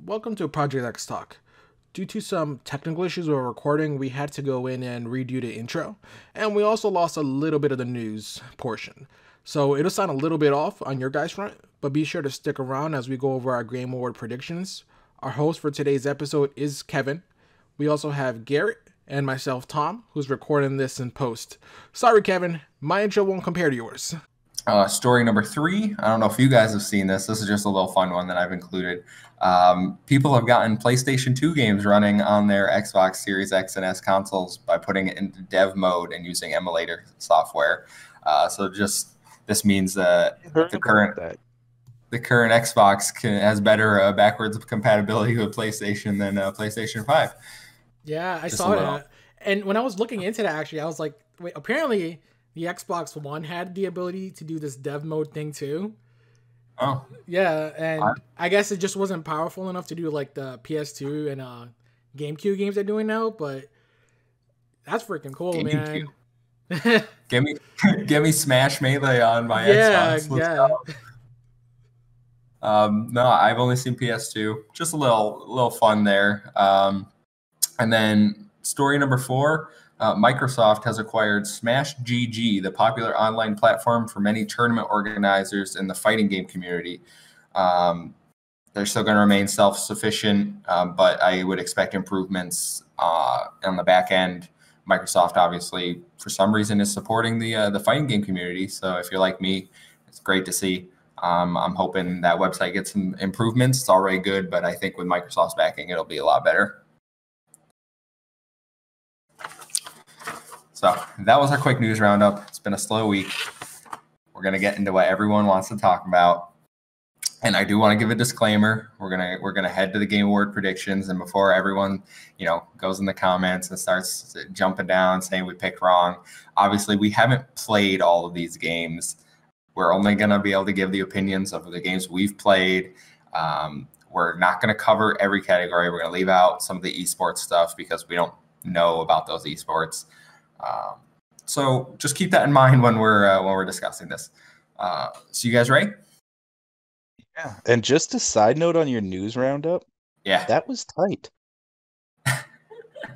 Welcome to Project XTalk. Due to some technical issues with recording, we had to go in and redo the intro, and we also lost a little bit of the news portion. So it'll sound a little bit off on your guys' front, but be sure to stick around as we go over our Game Award predictions. Our host for today's episode is Kevin. We also have Garrett and myself, Tom, who's recording this in post. Sorry, Kevin, my intro won't compare to yours. Story number 3. I don't know if you guys have seen this. This is just a little fun one that I've included. People have gotten PlayStation 2 games running on their Xbox Series X and S consoles by putting it into dev mode and using emulator software. This means the current Xbox has better backwards compatibility with PlayStation than PlayStation 5. Yeah, I saw that. And when I was looking into that, actually, I was like, wait, apparently the Xbox One had the ability to do this dev mode thing too. Oh. Yeah, and I guess it just wasn't powerful enough to do like the PS2 and GameCube games they're doing now, but that's freaking cool, man. Give me Smash Melee on my Xbox. No, I've only seen PS2. Just a little fun there. And then story number 4. Microsoft has acquired Smash GG, the popular online platform for many tournament organizers in the fighting game community. They're still going to remain self-sufficient, but I would expect improvements on the back end. Microsoft, obviously, for some reason, is supporting the fighting game community. So if you're like me, it's great to see. I'm hoping that website gets some improvements. It's already good, but I think with Microsoft's backing, it'll be a lot better. So that was our quick news roundup. It's been a slow week. We're going to get into what everyone wants to talk about. And I do want to give a disclaimer. We're gonna head to the Game Award predictions. And before everyone, goes in the comments and starts jumping down saying we picked wrong, obviously we haven't played all of these games. We're only going to be able to give the opinions of the games we've played. We're not going to cover every category. We're going to leave out some of the esports stuff because we don't know about those esports. So just keep that in mind when we're discussing this. So you guys ready? Yeah. And just a side note on your news roundup. Yeah. That was tight.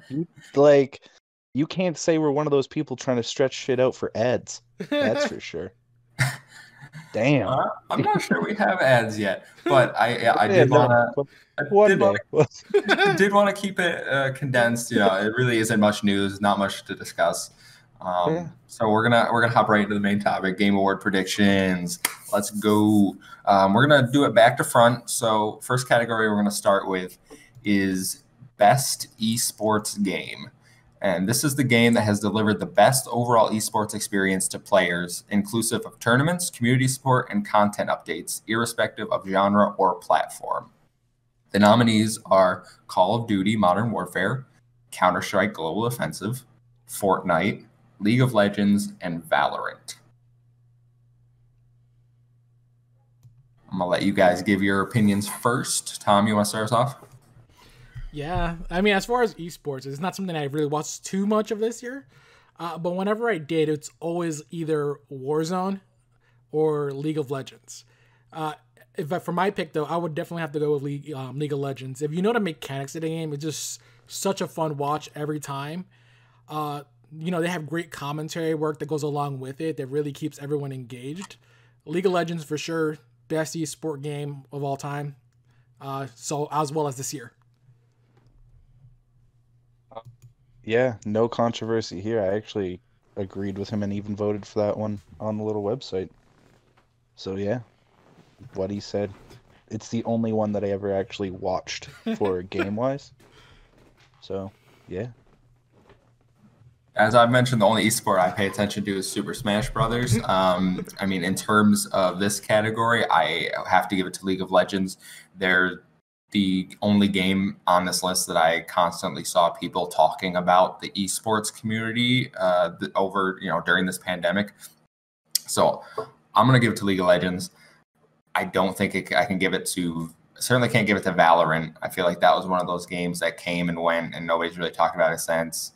You can't say we're one of those people trying to stretch shit out for ads. That's for sure. Damn. I'm not sure we have ads yet, but I did want to keep it condensed. It really isn't much news, not much to discuss. So we're gonna hop right into the main topic: Game Award predictions. Let's go. We're gonna do it back to front. So first category we're gonna start with is best esports game. And this is the game that has delivered the best overall esports experience to players, inclusive of tournaments, community support, and content updates, irrespective of genre or platform. The nominees are Call of Duty Modern Warfare, Counter-Strike Global Offensive, Fortnite, League of Legends, and Valorant. I'm going to let you guys give your opinions first. Tom, you want to start us off? Yeah, I mean, as far as esports, it's not something I really watched too much of this year. But whenever I did, it's always either Warzone or League of Legends. For my pick, though, I would definitely have to go with League of Legends. If you know the mechanics of the game, it's just such a fun watch every time. They have great commentary work that goes along with it that really keeps everyone engaged. League of Legends, for sure, best esport game of all time. So as well as this year. Yeah, no controversy here. I actually agreed with him and even voted for that one on the little website. So yeah, what he said. It's the only one that I ever actually watched for game-wise. So, yeah. As I've mentioned, the only esport I pay attention to is Super Smash Brothers. I mean, in terms of this category, I have to give it to League of Legends. They're the only game on this list that I constantly saw people talking about the esports community during this pandemic. So I'm going to give it to League of Legends. I don't think I can give it to certainly can't give it to Valorant. I feel like that was one of those games that came and went and nobody's really talked about it since.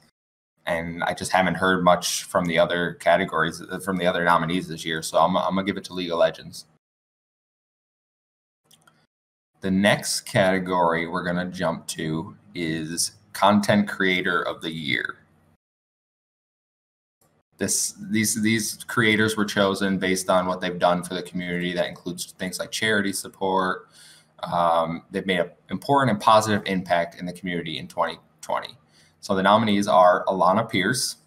And I just haven't heard much from the other categories, from the other nominees this year. So I'm going to give it to League of Legends. The next category we're going to jump to is Content Creator of the Year. These creators were chosen based on what they've done for the community. That includes things like charity support. They've made an important and positive impact in the community in 2020. So the nominees are Alana Pierce,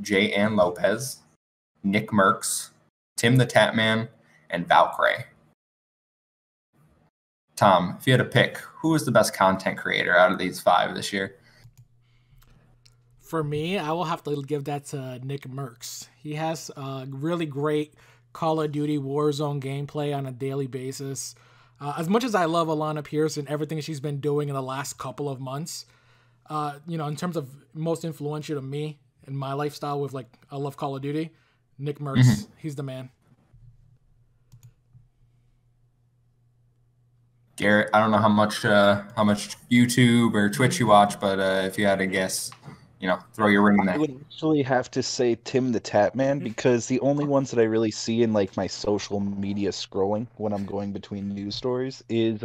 J. Ann Lopez, Nick Merckx, Tim the Tatman, and Valkyrie. Tom, if you had to pick, who is the best content creator out of these 5 this year? For me, I will have to give that to Nick Merckx. He has really great Call of Duty Warzone gameplay on a daily basis. As much as I love Alana Pierce and everything she's been doing in the last couple of months, in terms of most influential to me in my lifestyle with I love Call of Duty, Nick Merckx, he's the man. Garrett, I don't know how much YouTube or Twitch you watch, but if you had to guess, throw your ring in there. I would actually have to say Tim the Tatman, because the only ones that I really see in my social media scrolling when I'm going between news stories is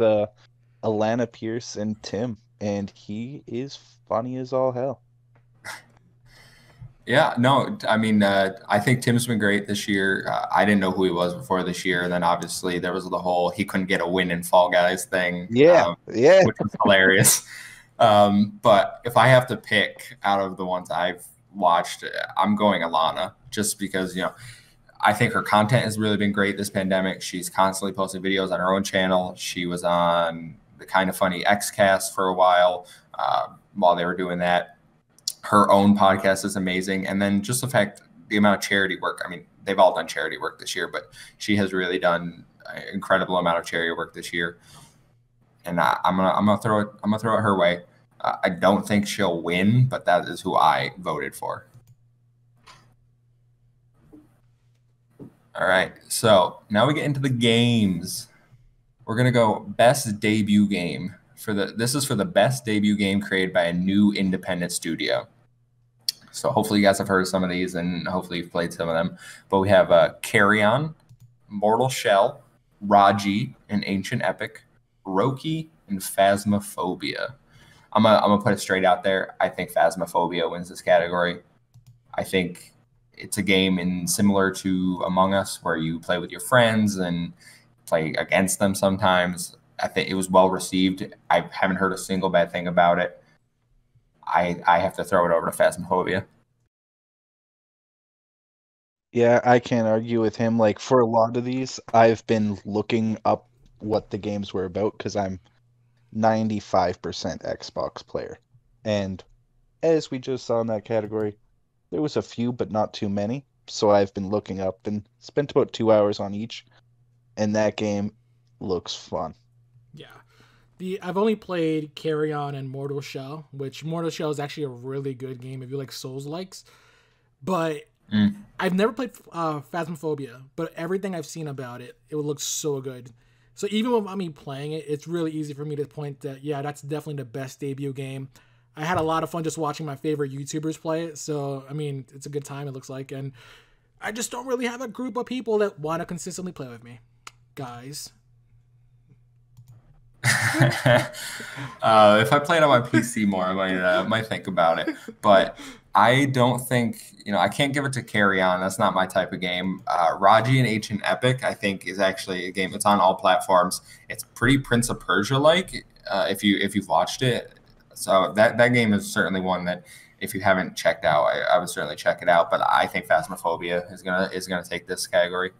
Alana Pierce and Tim, and he is funny as all hell. Yeah, no, I mean, I think Tim's been great this year. I didn't know who he was before this year, and then obviously there was the whole he couldn't get a win in Fall Guys thing, yeah, which was hilarious. But if I have to pick out of the ones I've watched, I'm going Alana, just because I think her content has really been great this pandemic. She's constantly posting videos on her own channel. She was on the Kind of Funny XCast for a while they were doing that. Her own podcast is amazing. And then just the amount of charity work. I mean, they've all done charity work this year, but she has really done an incredible amount of charity work this year. And I'm gonna throw it her way. I don't think she'll win, but that is who I voted for. All right, so now we get into the games. We're gonna go best debut game. This is for the best debut game created by a new independent studio. So hopefully you guys have heard of some of these, and hopefully you've played some of them. But we have Carry On, Mortal Shell, Raji, an Ancient Epic, Roki, and Phasmophobia. I'm gonna put it straight out there. I think Phasmophobia wins this category. I think it's a game similar to Among Us, where you play with your friends and play against them sometimes. I think it was well received. I haven't heard a single bad thing about it. I have to throw it over to Phasmophobia. Yeah, I can't argue with him. For a lot of these, I've been looking up what the games were about, because I'm 95% Xbox player. And as we just saw in that category, there was a few, but not too many. So I've been looking up and spent about 2 hours on each. And that game looks fun. Yeah. I've only played Carry On and Mortal Shell, which Mortal Shell is actually a really good game if you like Souls-likes. But I've never played Phasmophobia, but everything I've seen about it would look so good. So even without me playing it, it's really easy for me to point that, yeah, that's definitely the best debut game. I had a lot of fun just watching my favorite YouTubers play it. So, I mean, it's a good time, it looks like. And I just don't really have a group of people that want to consistently play with me. Guys. If I played on my PC more, I might think about it. But I don't think, I can't give it to Carry On. That's not my type of game. Raji and Ancient Epic, I think, is actually a game. It's on all platforms. It's pretty Prince of Persia-like, if you've watched it. So that game is certainly one that, if you haven't checked out, I would certainly check it out. But I think Phasmophobia is gonna take this category.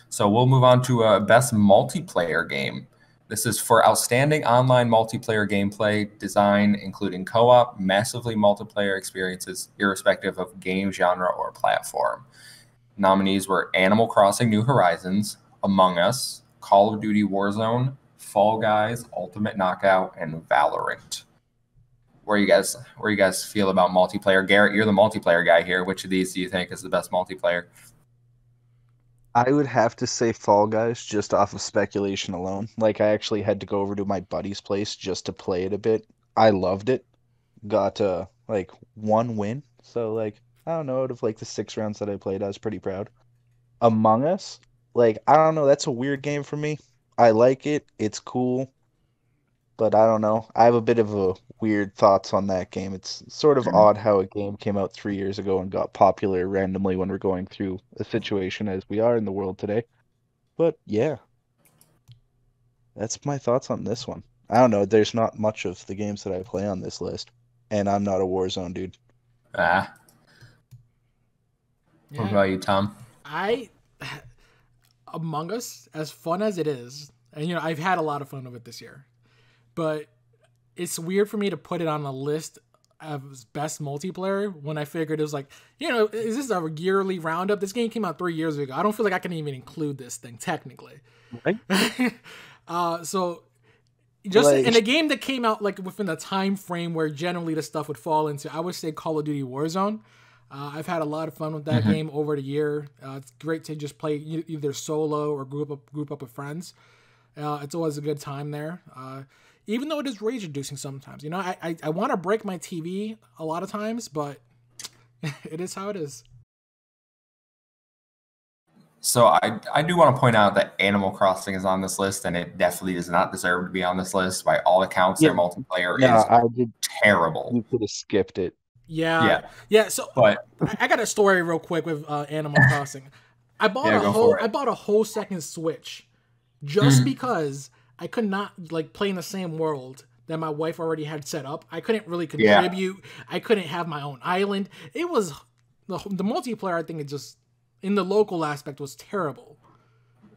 So we'll move on to best multiplayer game. This is for outstanding online multiplayer gameplay design, including co-op, massively multiplayer experiences, irrespective of game genre or platform. Nominees were Animal Crossing: New Horizons, Among Us, Call of Duty Warzone, Fall Guys, Ultimate Knockout, and Valorant. Where you guys feel about multiplayer? Garrett, you're the multiplayer guy here. Which of these do you think is the best multiplayer? I would have to say Fall Guys, just off of speculation alone. I actually had to go over to my buddy's place just to play it a bit. I loved it. Got one win. So I don't know, out of the 6 rounds that I played, I was pretty proud. Among Us, I don't know, that's a weird game for me. I like it. It's cool, but I don't know. I have a bit of a weird thoughts on that game. It's sort of odd how a game came out 3 years ago and got popular randomly when we're going through a situation as we are in the world today. But yeah, that's my thoughts on this one. I don't know. There's not much of the games that I play on this list, and I'm not a Warzone dude. Ah. Yeah. What about you, Tom? Among Us, as fun as it is, and I've had a lot of fun with it this year, but it's weird for me to put it on a list of best multiplayer when I figured it was like, is this a yearly roundup? This game came out 3 years ago. I don't feel like I can even include this thing technically. Right? So just in a game that came out like within the time frame where generally this stuff would fall into, I would say Call of Duty Warzone. I've had a lot of fun with that game over the year. It's great to just play either solo or group up with friends. It's always a good time there. Even though it is rage inducing sometimes, I want to break my TV a lot of times, but it is how it is. So I do want to point out that Animal Crossing is on this list, and it definitely does not deserve to be on this list. By all accounts, their multiplayer is terrible. You could have skipped it. Yeah. So, but I got a story real quick with Animal Crossing. I bought a whole second Switch just because I could not play in the same world that my wife already had set up. I couldn't really contribute. I couldn't have my own island. It was the multiplayer. I think it just in the local aspect was terrible.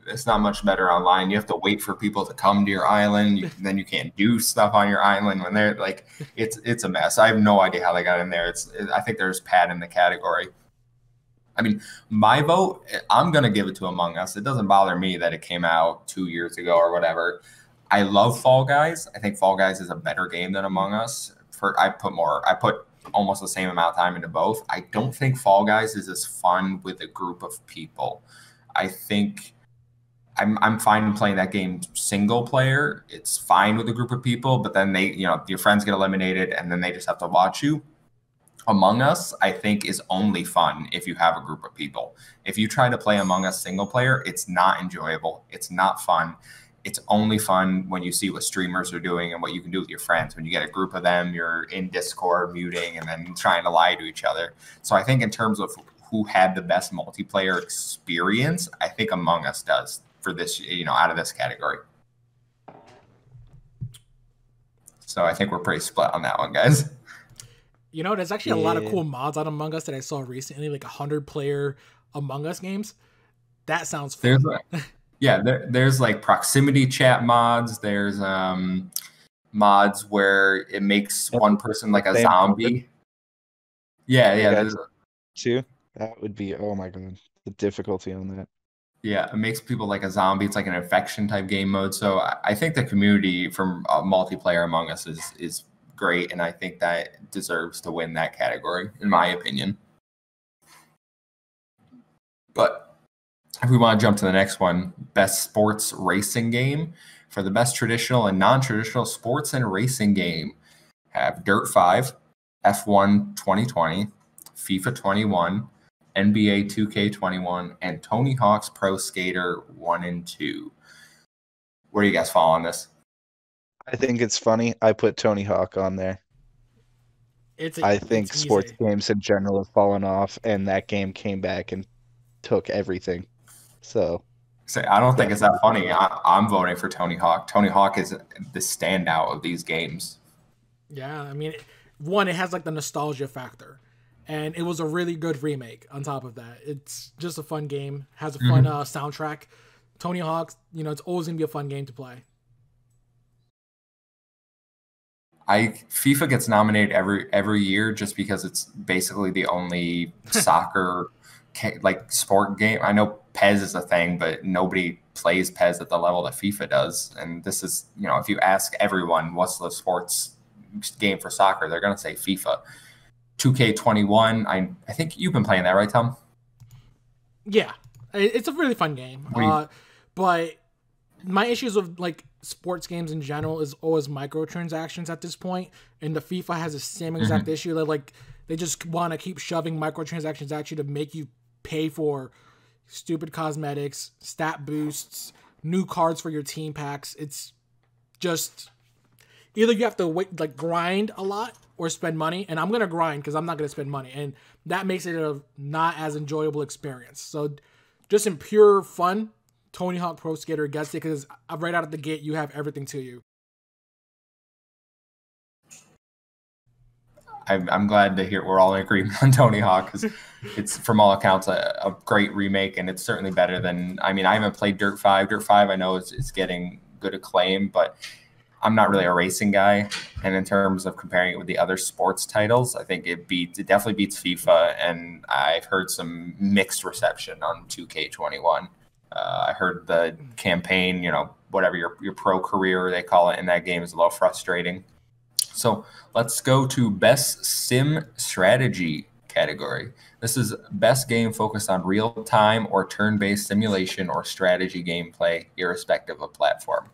It's not much better online. You have to wait for people to come to your island. Then you can't do stuff on your island when they're it's a mess. I have no idea how they got in there. I think there's pad in the category. I mean, my vote, I'm going to give it to Among Us. It doesn't bother me that it came out 2 years ago or whatever. I love Fall Guys. I think Fall Guys is a better game than Among Us. I put almost the same amount of time into both. I don't think Fall Guys is as fun with a group of people. I think I'm fine playing that game single player. It's fine with a group of people, but then your friends get eliminated and then they just have to watch you. Among Us, I think, is only fun if you have a group of people. If you try to play Among Us single player, it's not enjoyable. It's not fun. It's only fun when you see what streamers are doing and what you can do with your friends. When you get a group of them, you're in Discord muting and then trying to lie to each other. So I think in terms of who had the best multiplayer experience, I think Among Us does for this, out of this category. So I think we're pretty split on that one, guys. There's actually a lot of cool mods on Among Us that I saw recently, like 100-player Among Us games. That sounds fun. There's like proximity chat mods. There's mods where it makes one person like a zombie. Yeah. Too. That would be, oh my god, the difficulty on that. Yeah, it makes people like a zombie. It's like an infection type game mode. So I think the community from multiplayer Among Us is great, and I think that deserves to win that category, in my opinion. But if we want to jump to the next one, best sports racing game. For the best traditional and non-traditional sports and racing game, have Dirt 5, F1 2020, FIFA 21, NBA 2K21, and Tony Hawk's Pro Skater 1 and 2. Where do you guys fall on this? I think it's funny. I put Tony Hawk on there. I think sports games in general have fallen off, and that game came back and took everything. So I don't think it's that funny. I'm voting for Tony Hawk. Tony Hawk is the standout of these games. Yeah, I mean, one, it has like the nostalgia factor. And it was a really good remake on top of that. It's just a fun game. Has a fun soundtrack. Tony Hawk, it's always going to be a fun game to play. FIFA gets nominated every year just because it's basically the only soccer sport game. I know PES is a thing, but nobody plays PES at the level that FIFA does. And this is, if you ask everyone what's the sports game for soccer, they're going to say FIFA. 2K21, I think you've been playing that, right, Tom? Yeah, it's a really fun game. But my issues with sports games in general is always microtransactions at this point, and the FIFA has the same exact issue. That they just want to keep shoving microtransactions at you to make you pay for stupid cosmetics, stat boosts, new cards for your team packs. It's just either you have to wait, like grind a lot or spend money. And I'm going to grind because I'm not going to spend money. And that makes it a not as enjoyable experience. So just in pure fun, Tony Hawk Pro Skater gets it because right out of the gate, you have everything to you. I'm glad to hear we're all in agreement on Tony Hawk because it's, from all accounts, a great remake, and it's certainly better than. I mean, I haven't played Dirt 5. Dirt 5, I know it's getting good acclaim, but I'm not really a racing guy. And in terms of comparing it with the other sports titles, I think it definitely beats FIFA, and I've heard some mixed reception on 2K21. I heard the campaign, whatever your pro career they call it in that game, is a little frustrating. So let's go to Best Sim Strategy category. This is best game focused on real-time or turn-based simulation or strategy gameplay, irrespective of platform.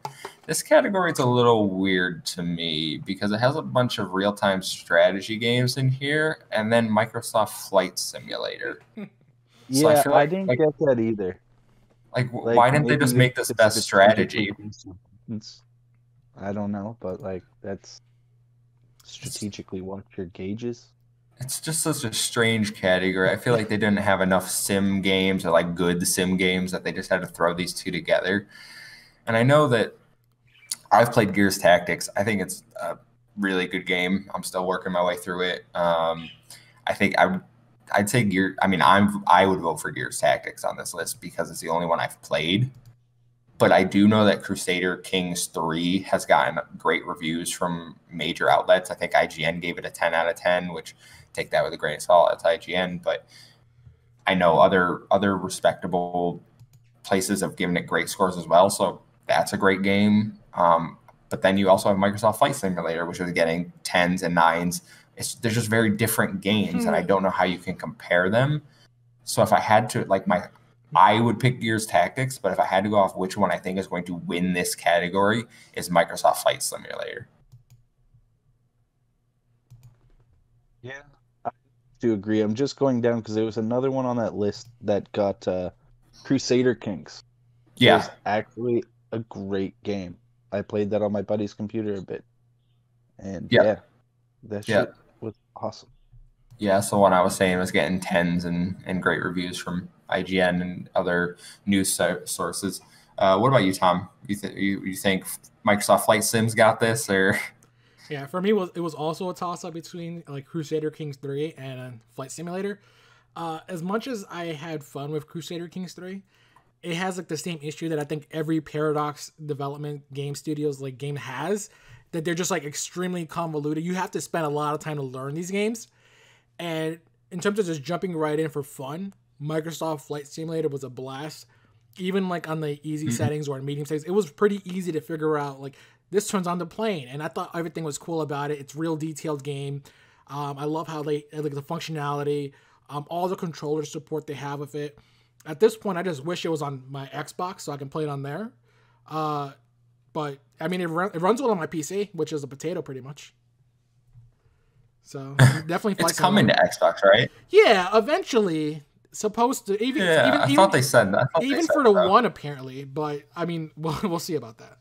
This category is a little weird to me because it has a bunch of real-time strategy games in here and then Microsoft Flight Simulator. Yeah, so I didn't get that either. Like why didn't they just make this best strategy? I don't know, but that's strategically what your gauges. It's just such a strange category. I feel like they didn't have enough sim games or good sim games that they just had to throw these two together. And I know that I've played Gears Tactics. I think it's a really good game. I'm still working my way through it. I think I'd say I would vote for Gears Tactics on this list because it's the only one I've played. But I do know that Crusader Kings 3 has gotten great reviews from major outlets. I think IGN gave it a 10 out of 10, which take that with a grain of salt. It's IGN. But I know other respectable places have given it great scores as well. So that's a great game. But then you also have Microsoft Flight Simulator, which is getting 10s and 9s. They're just very different games, and I don't know how you can compare them. So if I had to, I would pick Gears Tactics, but if I had to go off which one I think is going to win this category, is Microsoft Flight Simulator. Yeah, I do agree. I'm just going down because there was another one on that list that got Crusader Kings. Yeah. It was actually a great game. I played that on my buddy's computer a bit. And that shit was awesome. Yeah, so what I was saying was getting 10s and great reviews from IGN and other news sources. What about you, Tom? You think Microsoft Flight Sims got this, or? Yeah, for me, it was also a toss-up between Crusader Kings 3 and Flight Simulator. As much as I had fun with Crusader Kings 3, it has the same issue that I think every Paradox development game studios game has, that they're just extremely convoluted. You have to spend a lot of time to learn these games. And in terms of just jumping right in for fun, Microsoft Flight Simulator was a blast. Even on the easy settings or medium settings, it was pretty easy to figure out this turns on the plane. And I thought everything was cool about it. It's a real detailed game. I love how they the functionality, all the controller support they have with it. At this point, I just wish it was on my Xbox so I can play it on there. But I mean, it runs well on my PC, which is a potato pretty much. So definitely, it's coming to Xbox, right? Yeah, eventually. Supposed to I thought they said that. Even for the one, apparently. But I mean, we'll see about that.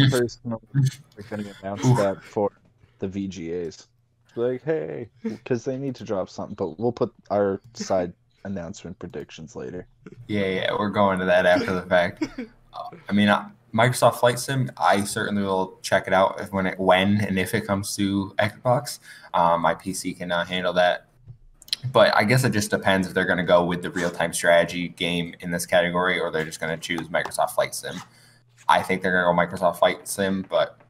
Personally, we're going to announce that for the VGAs. Hey, because they need to drop something, but we'll put our side announcement predictions later. Yeah, we're going to that after the fact. I mean, Microsoft Flight Sim, I certainly will check it out when and if it comes to Xbox. My PC cannot handle that. But I guess it just depends if they're going to go with the real-time strategy game in this category or they're just going to choose Microsoft Flight Sim. I think they're going to go Microsoft Flight Sim, but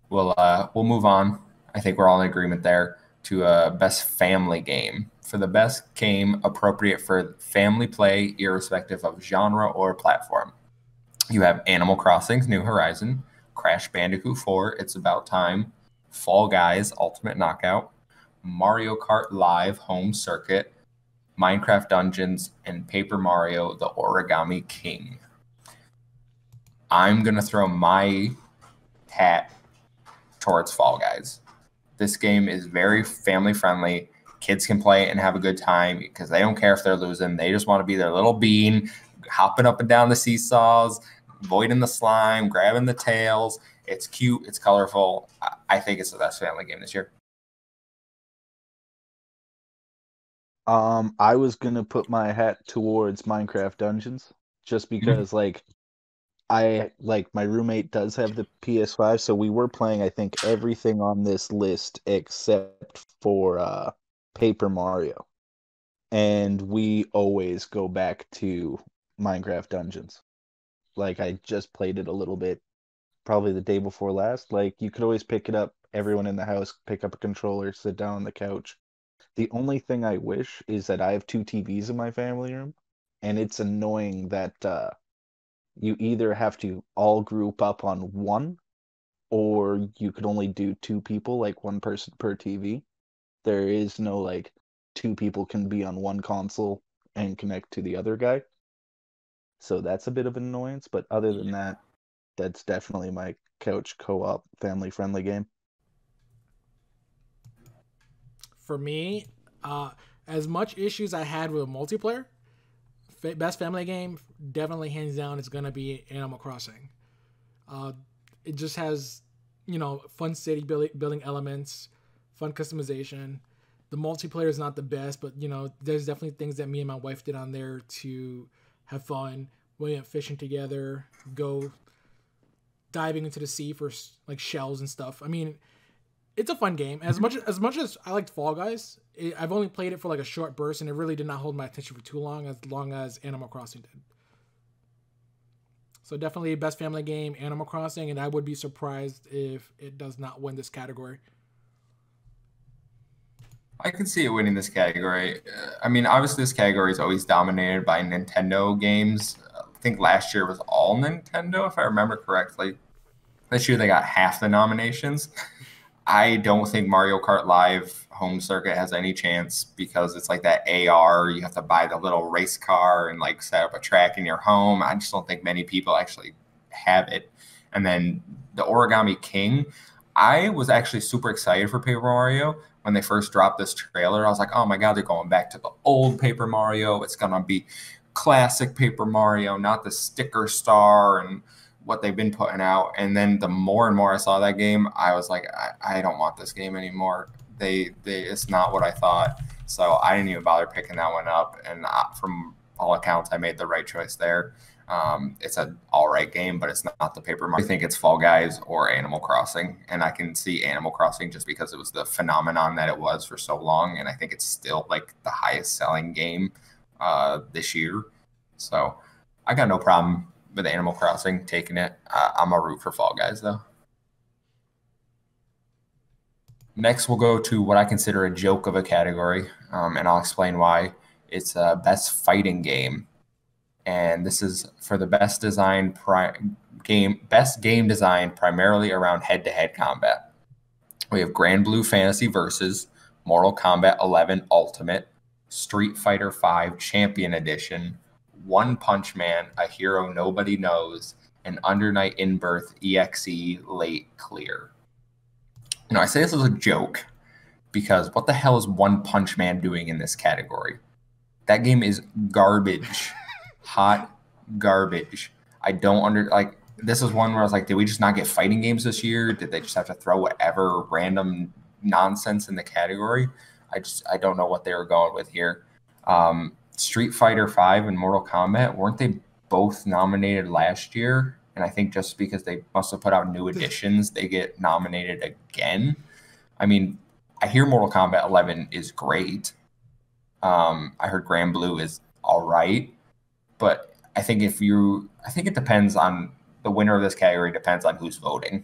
we'll move on. I think we're all in agreement there to best family game. For the best game appropriate for family play, irrespective of genre or platform. You have Animal Crossing: New Horizon, Crash Bandicoot 4, It's About Time, Fall Guys: Ultimate Knockout, Mario Kart Live Home Circuit, Minecraft Dungeons, and Paper Mario: The Origami King. I'm going to throw my hat towards Fall Guys. This game is very family friendly. Kids can play it and have a good time because they don't care if they're losing. They just want to be their little bean, hopping up and down the seesaws, avoiding the slime, grabbing the tails. It's cute. It's colorful. I think it's the best family game this year. I was gonna put my hat towards Minecraft Dungeons just because like my roommate does have the PS5, so we were playing I think everything on this list except for Paper Mario. And we always go back to Minecraft Dungeons. Like I just played it a little bit probably the day before last. Like you could always pick it up, everyone in the house pick up a controller, sit down on the couch. The only thing I wish is that I have two TVs in my family room, and it's annoying that you either have to all group up on one, or you could only do two people, like one person per TV. There is no like two people can be on one console and connect to the other guy. So that's a bit of an annoyance, but other than that, that's definitely my couch co-op family-friendly game. For me, as much issues I had with multiplayer, best family game, definitely hands down, it's gonna be Animal Crossing. It just has, fun city building elements, fun customization. The multiplayer is not the best, but there's definitely things that me and my wife did on there to have fun. We went fishing together, go diving into the sea for like shells and stuff. I mean, it's a fun game. As much as I liked Fall Guys, I've only played it for like a short burst, and it really did not hold my attention for too long as Animal Crossing did. So definitely best family game, Animal Crossing, and I would be surprised if it does not win this category. I can see it winning this category. I mean, obviously this category is always dominated by Nintendo games. I think last year was all Nintendo, if I remember correctly. This year they got half the nominations. I don't think Mario Kart Live Home Circuit has any chance because it's like that AR. You have to buy the little race car and like set up a track in your home. I just don't think many people actually have it. And then the Origami King, I was actually super excited for Paper Mario when they first dropped this trailer. I was like, oh my God, they're going back to the old Paper Mario. It's going to be classic Paper Mario, not the sticker star and what they've been putting out. And then the more and more I saw that game, I was like, I don't want this game anymore. It's not what I thought. So I didn't even bother picking that one up. And from all accounts, I made the right choice there. It's an all right game, but it's not the Paper Mario. I think it's Fall Guys or Animal Crossing. And I can see Animal Crossing just because it was the phenomenon that it was for so long. And I think it's still like the highest selling game this year. So I got no problem with Animal Crossing taking it. I'm a root for Fall Guys, though. Next, we'll go to what I consider a joke of a category, and I'll explain why. It's Best Fighting Game. And this is for the best game design primarily around head-to-head combat. We have Grand Blue Fantasy Versus, Mortal Kombat 11 Ultimate, Street Fighter V Champion Edition, One Punch Man, A Hero Nobody Knows, and Under Night in Birth EXE Late Clear. I say this as a joke because what the hell is One Punch Man doing in this category? That game is garbage. Hot garbage. I don't this is one where I was like, did we just not get fighting games this year? Did they just have to throw whatever random nonsense in the category? I don't know what they were going with here. Street Fighter V and Mortal Kombat, weren't they both nominated last year? And I think just because they must have put out new editions, they get nominated again. I mean, I hear Mortal Kombat 11 is great. I heard Grand Blue is all right. But I think it depends on the winner of this category, depends on who's voting.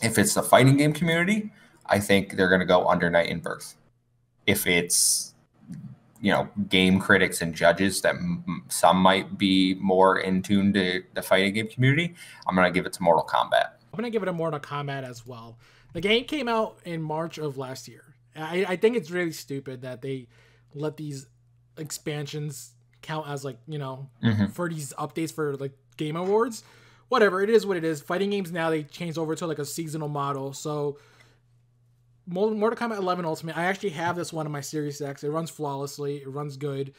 If it's the fighting game community, I think they're going to go Under Night in Birth. If it's game critics and judges that some might be more in tune to the fighting game community, I'm going to give it to Mortal Kombat. I'm going to give it a Mortal Kombat as well. The game came out in March of last year. I think it's really stupid that they let these expansions count as for these updates for like Game Awards. Whatever, it is what it is. Fighting games now, they changed over to like a seasonal model. So Mortal Kombat 11 Ultimate, I actually have this one in my Series X. It runs flawlessly. It runs good.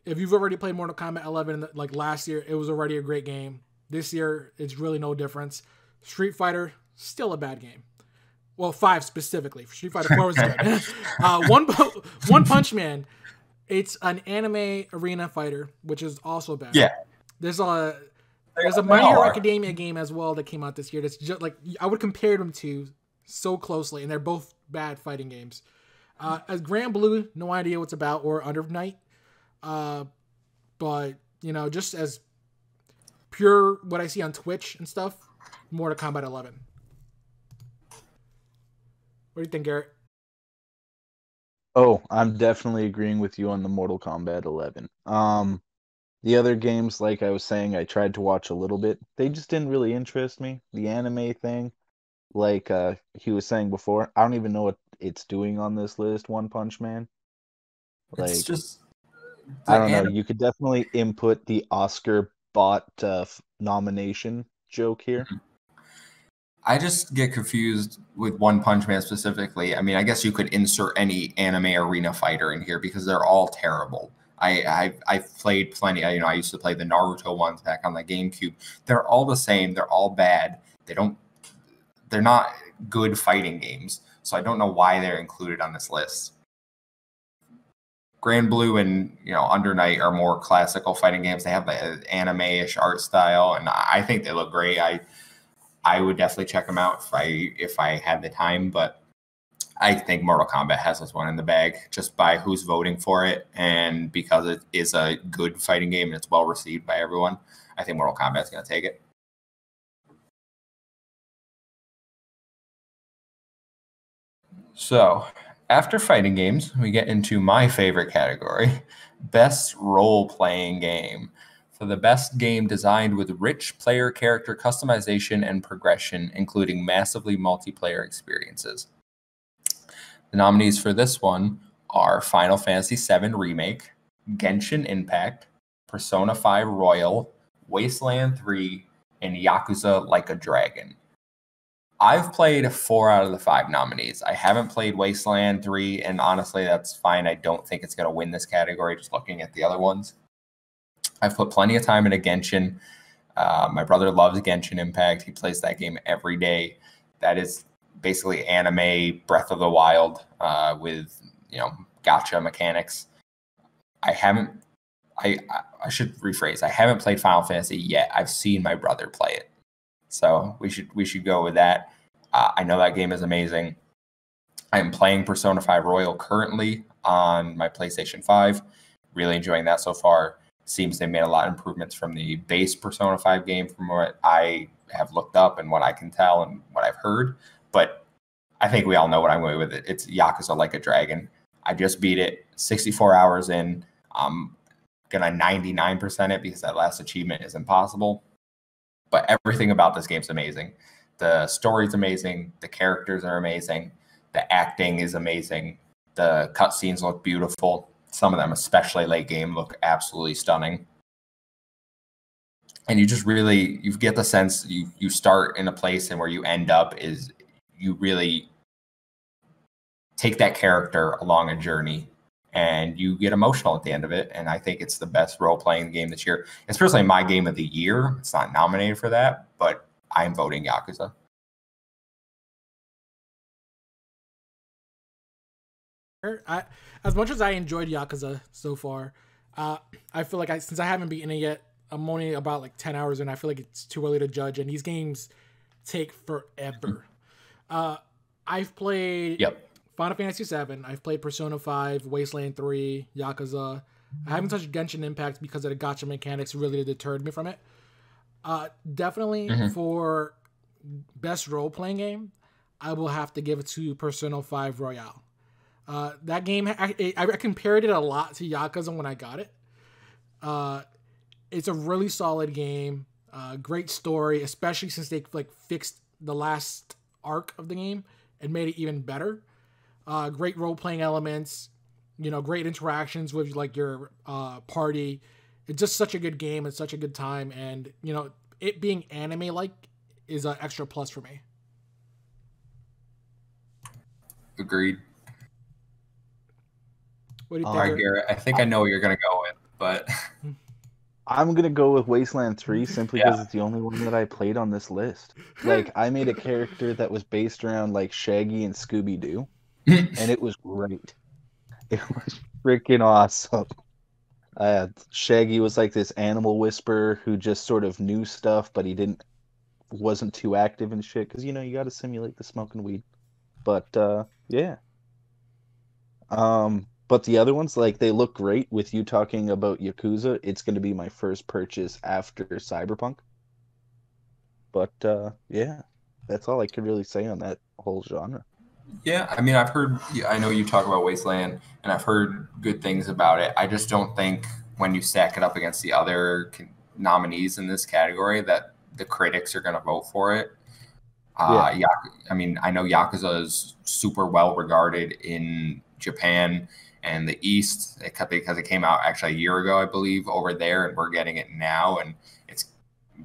if you've already played Mortal Kombat 11, like last year, it was already a great game. This year, it's really no difference. Street Fighter, still a bad game. Well, 5 specifically. Street Fighter 4 was good. One Punch Man, it's an anime arena fighter, which is also bad. Yeah. There's a My Hero Academia game as well that came out this year. That's just like, I would compare them to so closely, and they're both bad fighting games. As Grand Blue, no idea what's about, or Under Night. But, you know, just as pure what I see on Twitch and stuff, Mortal Kombat 11. What do you think, Garrett? Oh, I'm definitely agreeing with you on the Mortal Kombat 11. The other games, like I was saying, I tried to watch a little bit. They just didn't really interest me. The anime thing, like he was saying before, I don't even know what it's doing on this list, One Punch Man. Like, It's just I don't know. You could definitely input the Oscar bot nomination joke here. I just get confused with One Punch Man specifically. I mean, I guess you could insert any anime arena fighter in here because they're all terrible. I've played plenty. You know, I used to play the Naruto ones back on the GameCube. They're all the same. They're all bad. They're not good fighting games. So I don't know why they're included on this list. Grand Blue and, you know, Under Night are more classical fighting games. They have the anime-ish art style, and I think they look great. I would definitely check them out if I had the time, but I think Mortal Kombat has this one in the bag just by who's voting for it, and because it is a good fighting game and it's well received by everyone. I think Mortal Kombat is going to take it. So, after fighting games, we get into my favorite category, best role-playing game. For the best game designed with rich player character customization and progression, including massively multiplayer experiences. The nominees for this one are Final Fantasy VII Remake, Genshin Impact, Persona 5 Royal, Wasteland 3, and Yakuza Like a Dragon. I've played 4 out of the 5 nominees. I haven't played Wasteland 3, and honestly, that's fine. I don't think it's going to win this category, just looking at the other ones. I've put plenty of time into Genshin. My brother loves Genshin Impact. He plays that game every day. That is basically anime Breath of the Wild with, you know, gacha mechanics. I should rephrase. I haven't played Final Fantasy yet. I've seen my brother play it. So we should go with that. I know that game is amazing. I'm playing Persona 5 Royal currently on my PlayStation 5. Really enjoying that so far. Seems they made a lot of improvements from the base Persona 5 game from what I have looked up and what I can tell and what I've heard. But I think we all know what I'm going with it. It's Yakuza Like a Dragon. I just beat it 64 hours in. I'm going to 99% it because that last achievement is impossible. But everything about this game's amazing. The story's amazing. The characters are amazing. The acting is amazing. The cutscenes look beautiful. Some of them, especially late game, look absolutely stunning. And you just really, you get the sense you start in a place and where you end up is you really take that character along a journey and you get emotional at the end of it. And I think it's the best role-playing game this year. It's personally my game of the year. It's not nominated for that, but I'm voting Yakuza. As much as I enjoyed Yakuza so far, I feel like since I haven't beaten it yet, I'm only about like 10 hours in. I feel like it's too early to judge, and these games take forever. I've played Final Fantasy VII. I've played Persona 5, Wasteland 3, Yakuza. I haven't touched Genshin Impact because of the gacha mechanics really deterred me from it. Definitely for best role-playing game, I will have to give it to Persona 5 Royale. That game, I compared it a lot to Yakuza when I got it. It's a really solid game. Great story, especially since they like fixed the last arc of the game and made it even better. Great role-playing elements, you know, great interactions with like your party. It's just such a good game. It's such a good time, and you know, it being anime-like is an extra plus for me. Agreed. What do you All think? right, Garrett. I think I know what you're going to go with. but I'm gonna go with Wasteland 3 simply yeah. because it's the only one that I played on this list. Like, I made a character that was based around like Shaggy and Scooby Doo, and it was great. It was freaking awesome. Shaggy was like this animal whisperer who just sort of knew stuff, but he wasn't too active and shit. Because you got to simulate the smoking weed. But yeah. But the other ones, like, they look great. With you talking about Yakuza, it's going to be my first purchase after Cyberpunk. But yeah, that's all I could really say on that whole genre. Yeah, I mean, I know you talk about Wasteland, and I've heard good things about it. I just don't think when you stack it up against the other nominees in this category that the critics are going to vote for it. Yeah. I mean, I know Yakuza is super well regarded in Japan and the East because it came out actually a year ago, I believe, over there, and we're getting it now, and it's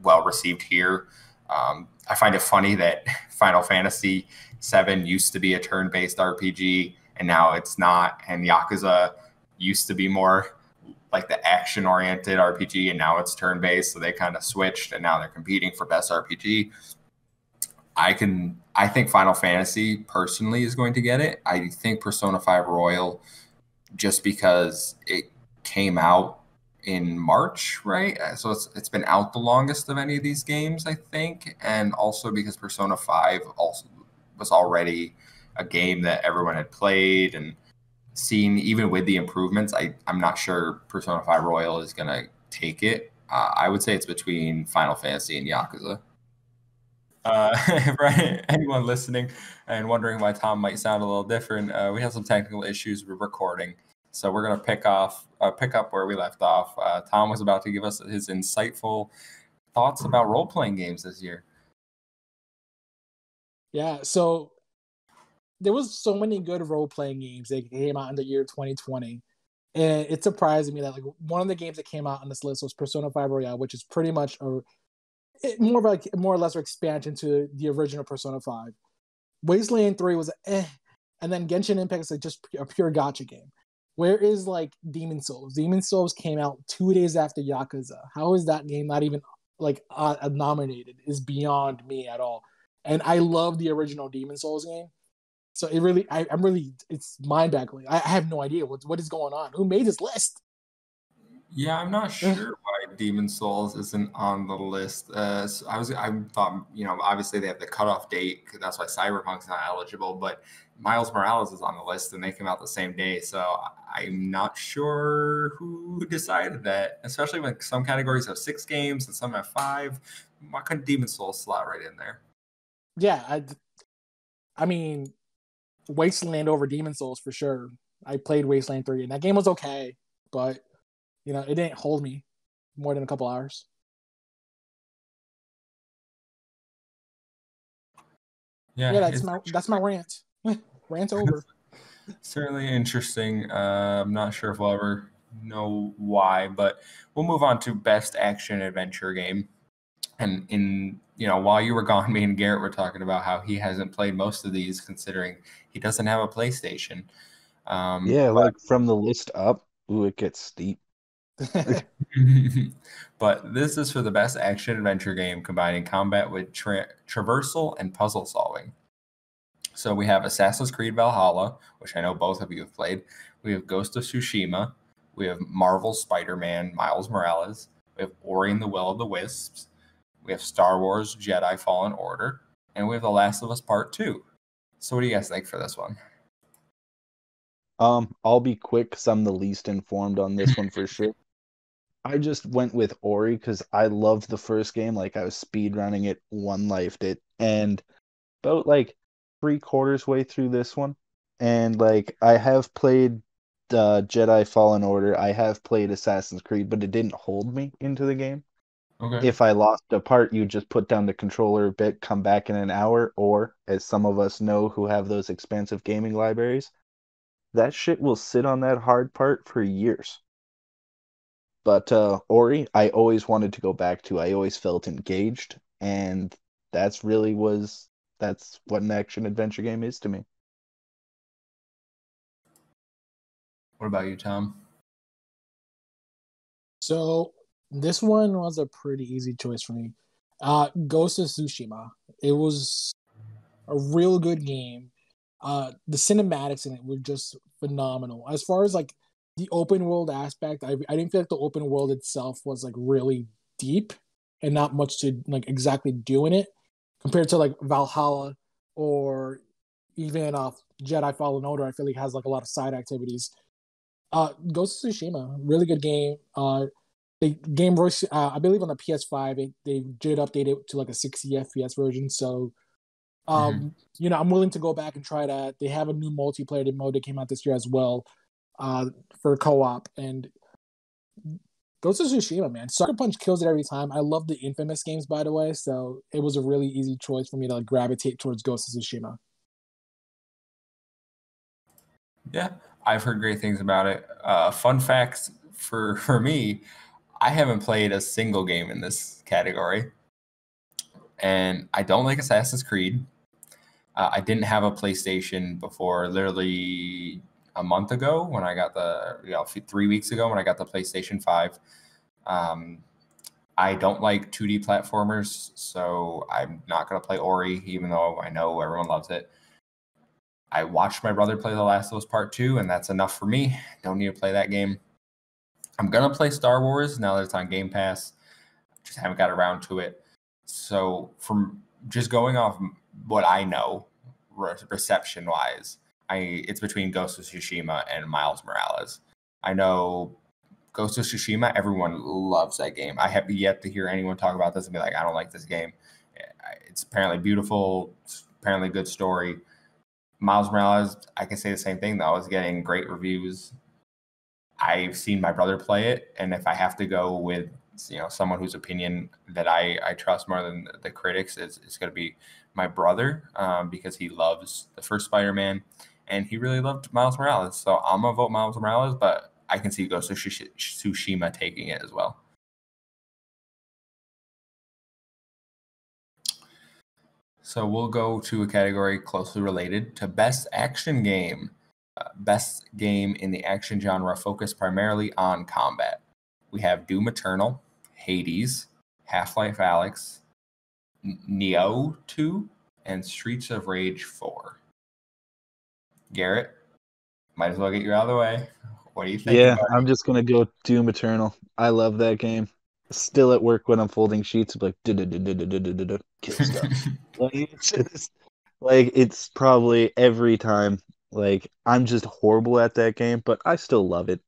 well received here. I find it funny that Final Fantasy VII used to be a turn-based RPG, and now it's not. And Yakuza used to be more like the action-oriented RPG, and now it's turn-based. So they kind of switched, and now they're competing for best RPG. I think Final Fantasy personally is going to get it. I think Persona 5 Royal, just because it came out in March, right? So it's been out the longest of any of these games, I think, and also because Persona 5 also was already a game that everyone had played and seen. Even with the improvements, I'm not sure Persona 5 Royal is going to take it. I would say it's between Final Fantasy and Yakuza. For anyone listening and wondering why Tom might sound a little different, we have some technical issues with recording. So we're going to pick up where we left off. Tom was about to give us his insightful thoughts about role-playing games this year. Yeah, so there was so many good role-playing games that came out in the year 2020. And it surprised me that like one of the games that came out on this list was Persona 5 Royale, which is pretty much more or less expansion to the original Persona 5. Wasteland 3 was and then Genshin Impact is like just a pure gacha game. Where is like Demon Souls? Demon Souls came out 2 days after Yakuza. How is that game not even like nominated? Is beyond me at all. And I love the original Demon Souls game. So it really, I'm really, it's mind-boggling. I have no idea what is going on. Who made this list? Yeah, I'm not sure why Demon Souls isn't on the list. So I thought, obviously they have the cutoff date. That's why Cyberpunk's not eligible. But Miles Morales is on the list, and they came out the same day. So I'm not sure who decided that. Especially when some categories have 6 games and some have 5. Why couldn't Demon Souls slot right in there? Yeah, I mean, Wasteland over Demon Souls for sure. I played Wasteland 3, and that game was okay, but it didn't hold me more than a couple hours. Yeah, Yeah, that's my rant. Rant over. Certainly interesting. I'm not sure if we'll ever know why, but we'll move on to best action adventure game. And while you were gone, me and Garrett were talking about how he hasn't played most of these, considering he doesn't have a PlayStation. Yeah, like from the list up, ooh, it gets steep. But this is for the best action adventure game combining combat with traversal and puzzle solving. So we have Assassin's Creed Valhalla, which I know both of you have played. We have Ghost of Tsushima. We have Marvel's Spider-Man Miles Morales. We have Ori and the Will of the Wisps. We have Star Wars Jedi Fallen Order. And we have The Last of Us Part 2. So what do you guys think for this one? I'll be quick because I'm the least informed on this one for sure. I just went with Ori because I loved the first game. Like, I was speed running it, one lifed it, and about like 3/4 way through this one. And like, I have played Jedi Fallen Order. I have played Assassin's Creed, but it didn't hold me into the game. Okay. If I lost a part, you just put down the controller a bit, come back in an hour, or as some of us know who have those expansive gaming libraries, that shit will sit on that hard part for years. But Ori, I always wanted to go back to. I always felt engaged, and that's what an action adventure game is to me. What about you, Tom? So this one was a pretty easy choice for me. Ghost of Tsushima. It was a real good game. The cinematics in it were just phenomenal. As far as like the open world aspect, I didn't feel like the open world itself was like really deep and not much to like exactly do in it compared to like Valhalla or even Jedi Fallen Order. I feel like has like a lot of side activities. Ghost of Tsushima, really good game. The game version, I believe on the PS5, they did update it to like a 60 FPS version. So, I'm willing to go back and try that. They have a new multiplayer mode that came out this year as well, for co-op. And Ghost of Tsushima, man, Sucker Punch kills it every time. I love the Infamous games, by the way. So it was a really easy choice for me to like gravitate towards Ghost of Tsushima. Yeah, I've heard great things about it. Fun facts for me, I haven't played a single game in this category, and I don't like Assassin's Creed. I didn't have a PlayStation before literally a month ago when I got 3 weeks ago when I got the PlayStation 5. I don't like 2D platformers, so I'm not going to play Ori, even though I know everyone loves it. I watched my brother play The Last of Us Part 2, and that's enough for me. Don't need to play that game. I'm going to play Star Wars now that it's on Game Pass. Just haven't got around to it. So from just going off what I know, reception-wise, it's between Ghost of Tsushima and Miles Morales. I know Ghost of Tsushima, everyone loves that game. I have yet to hear anyone talk about this and be like, I don't like this game. It's apparently beautiful. It's apparently a good story. Miles Morales, I can say the same thing, though. It's getting great reviews. I've seen my brother play it, and if I have to go with someone whose opinion that I trust more than the critics, it's going to be my brother, because he loves the first Spider-Man, and he really loved Miles Morales. So I'm going to vote Miles Morales, but I can see Ghost of Tsushima taking it as well. So we'll go to a category closely related to Best Action Game. Best game in the action genre focused primarily on combat. We have Doom Eternal, Hades, Half-Life Alyx, Nioh 2, and Streets of Rage 4. Garrett, might as well get you out of the way. What do you think? Yeah, I'm just gonna go Doom Eternal. I love that game. Still at work when I'm folding sheets, I'm like kill stuff. It's probably every time. Like I'm just horrible at that game, but I still love it.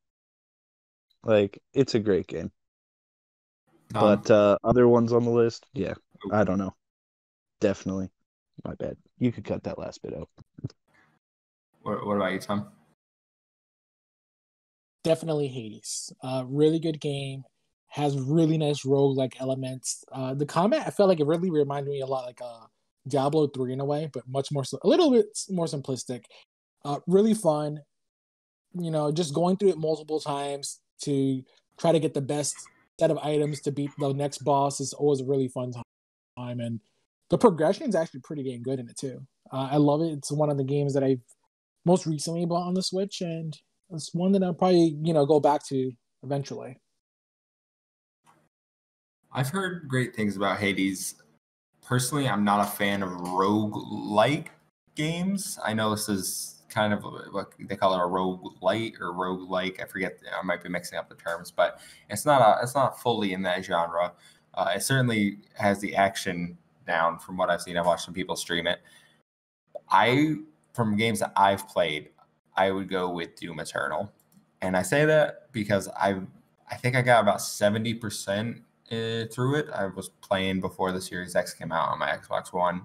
Like it's a great game. But other ones on the list, yeah, I don't know. Definitely, my bad. You could cut that last bit out. What about you, Tom? Definitely Hades. Really good game. Has really nice roguelike elements. The combat, I felt like it really reminded me a lot like Diablo 3 in a way, but a little bit more simplistic. Really fun. Just going through it multiple times to try to get the best set of items to beat the next boss is always a really fun time. And the progression is actually pretty dang good in it too. I love it. It's one of the games that I've most recently bought on the Switch, and it's one that I'll probably go back to eventually. I've heard great things about Hades. Personally, I'm not a fan of rogue-like games. I know this is kind of what they call it, a rogue-lite or rogue-like. I forget. I might be mixing up the terms, but it's not fully in that genre. It certainly has the action down from what I've seen. I've watched some people stream it. From games that I've played, I would go with Doom Eternal, and I say that because I think I got about 70% through it. I was playing before the Series X came out on my Xbox One.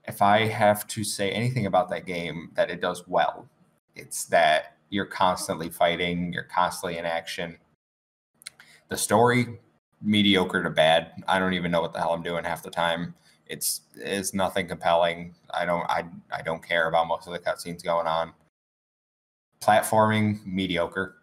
If I have to say anything about that game that it does well, it's that you're constantly fighting, you're constantly in action. The story, mediocre to bad. I don't even know what the hell I'm doing half the time. It's nothing compelling. I don't care about most of the cutscenes going on. Platforming, mediocre.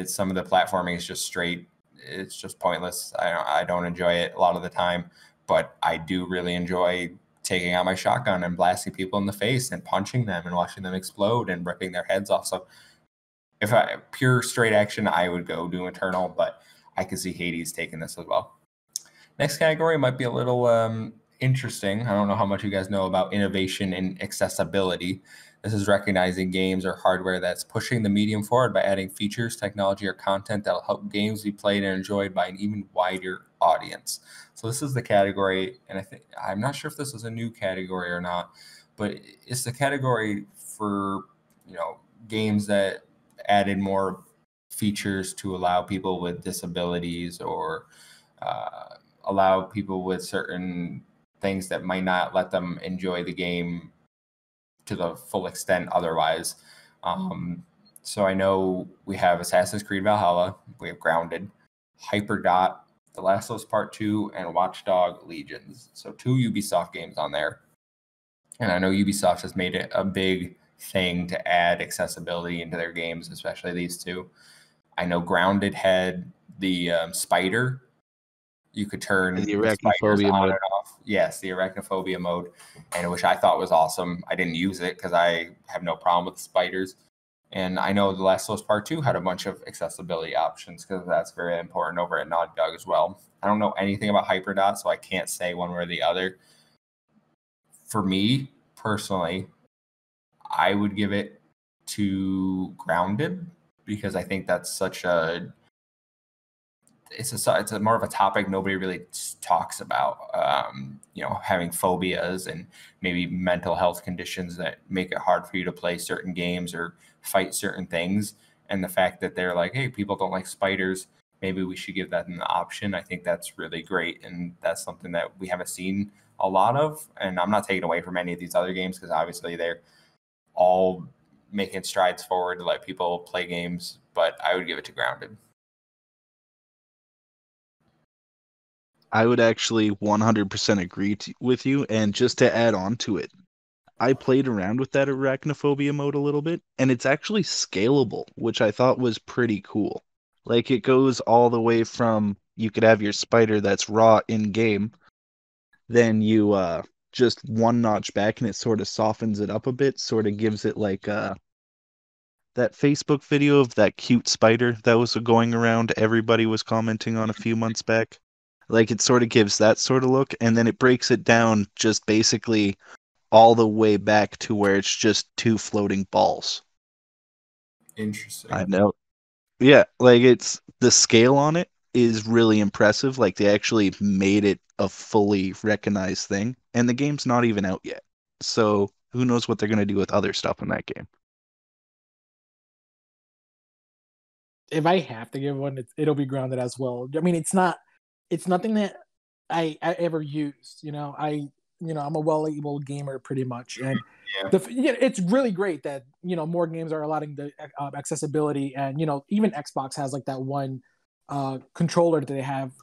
Some of the platforming is just straight. It's just pointless. I don't enjoy it a lot of the time, but I do really enjoy taking out my shotgun and blasting people in the face and punching them and watching them explode and ripping their heads off. So if I pure straight action, I would go Doom Eternal, but I could see Hades taking this as well. Next category might be a little interesting. I don't know how much you guys know about innovation and accessibility. This is recognizing games or hardware that's pushing the medium forward by adding features, technology, or content that will help games be played and enjoyed by an even wider audience. So this is the category, and I'm not sure if this is a new category or not, but it's the category for games that added more features to allow people with disabilities or allow people with certain things that might not let them enjoy the game to the full extent otherwise. So I know we have Assassin's Creed Valhalla, we have Grounded, Hyperdot, The Last of Us Part 2, and Watchdog Legions. So 2 Ubisoft games on there. And I know Ubisoft has made it a big thing to add accessibility into their games, especially these 2. I know Grounded had the spider. You could turn the spiders arachnophobia on mode. and off. Yes, the arachnophobia mode, and which I thought was awesome. I didn't use it because I have no problem with the spiders. And I know The Last of Us Part 2 had a bunch of accessibility options because that's very important over at Naughty Dog as well. I don't know anything about Hyperdot, so I can't say one way or the other. For me, personally, I would give it to Grounded because I think that's such a it's a more of a topic nobody really talks about. Having phobias and maybe mental health conditions that make it hard for you to play certain games or fight certain things. And the fact that they're like, hey, people don't like spiders, maybe we should give that an option. I think that's really great, and that's something that we haven't seen a lot of. And I'm not taking away from any of these other games because obviously they're all making strides forward to let people play games, but I would give it to Grounded. I would actually 100% agree with you. And just to add on to it, I played around with that arachnophobia mode a little bit, and it's actually scalable, which I thought was pretty cool. Like, it goes all the way from you could have your spider that's raw in game, then you just one notch back, and it sort of softens it up a bit, sort of gives it like that Facebook video of that cute spider that was going around, everybody was commenting on a few months back. Like, it sort of gives that sort of look, and then it breaks it down just basically all the way back to where it's just 2 floating balls. Interesting. I know. Yeah, like, it's the scale on it is really impressive. Like, they actually made it a fully recognized thing, and the game's not even out yet. So who knows what they're going to do with other stuff in that game. If I have to give one, it'll be Grounded as well. I mean, it's nothing that I ever used. I'm a well-able gamer pretty much, and it's really great that more games are allowing the accessibility, and even Xbox has like that one controller that they have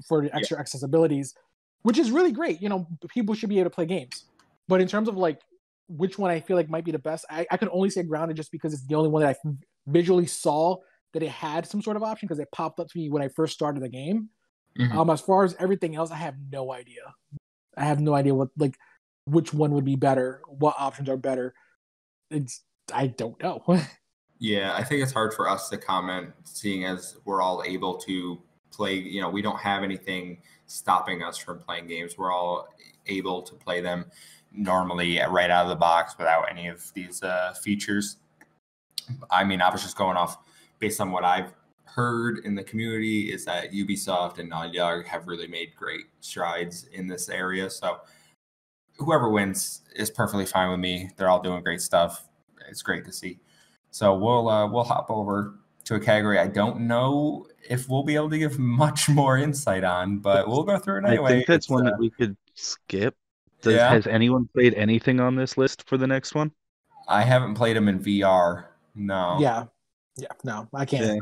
for the extra accessibilities, which is really great. People should be able to play games, but in terms of like which one I feel like might be the best, I can only say Grounded just because it's the only one that I visually saw that it had some sort of option because it popped up to me when I first started the game. Mm-hmm. As far as everything else, I have no idea. I have no idea which one would be better, what options are better. I don't know. Yeah, I think it's hard for us to comment, seeing as we're all able to play. We don't have anything stopping us from playing games. We're all able to play them normally right out of the box without any of these features. I mean, I was just going off based on what I've heard in the community is that Ubisoft and Naughty Dog have really made great strides in this area. So whoever wins is perfectly fine with me. They're all doing great stuff. It's great to see. So we'll hop over to a category I don't know if we'll be able to give much more insight on, but we'll go through it anyway. I think that's one that we could skip. Has anyone played anything on this list for the next one? I haven't played them in VR. No. Yeah. No, I can't. Okay.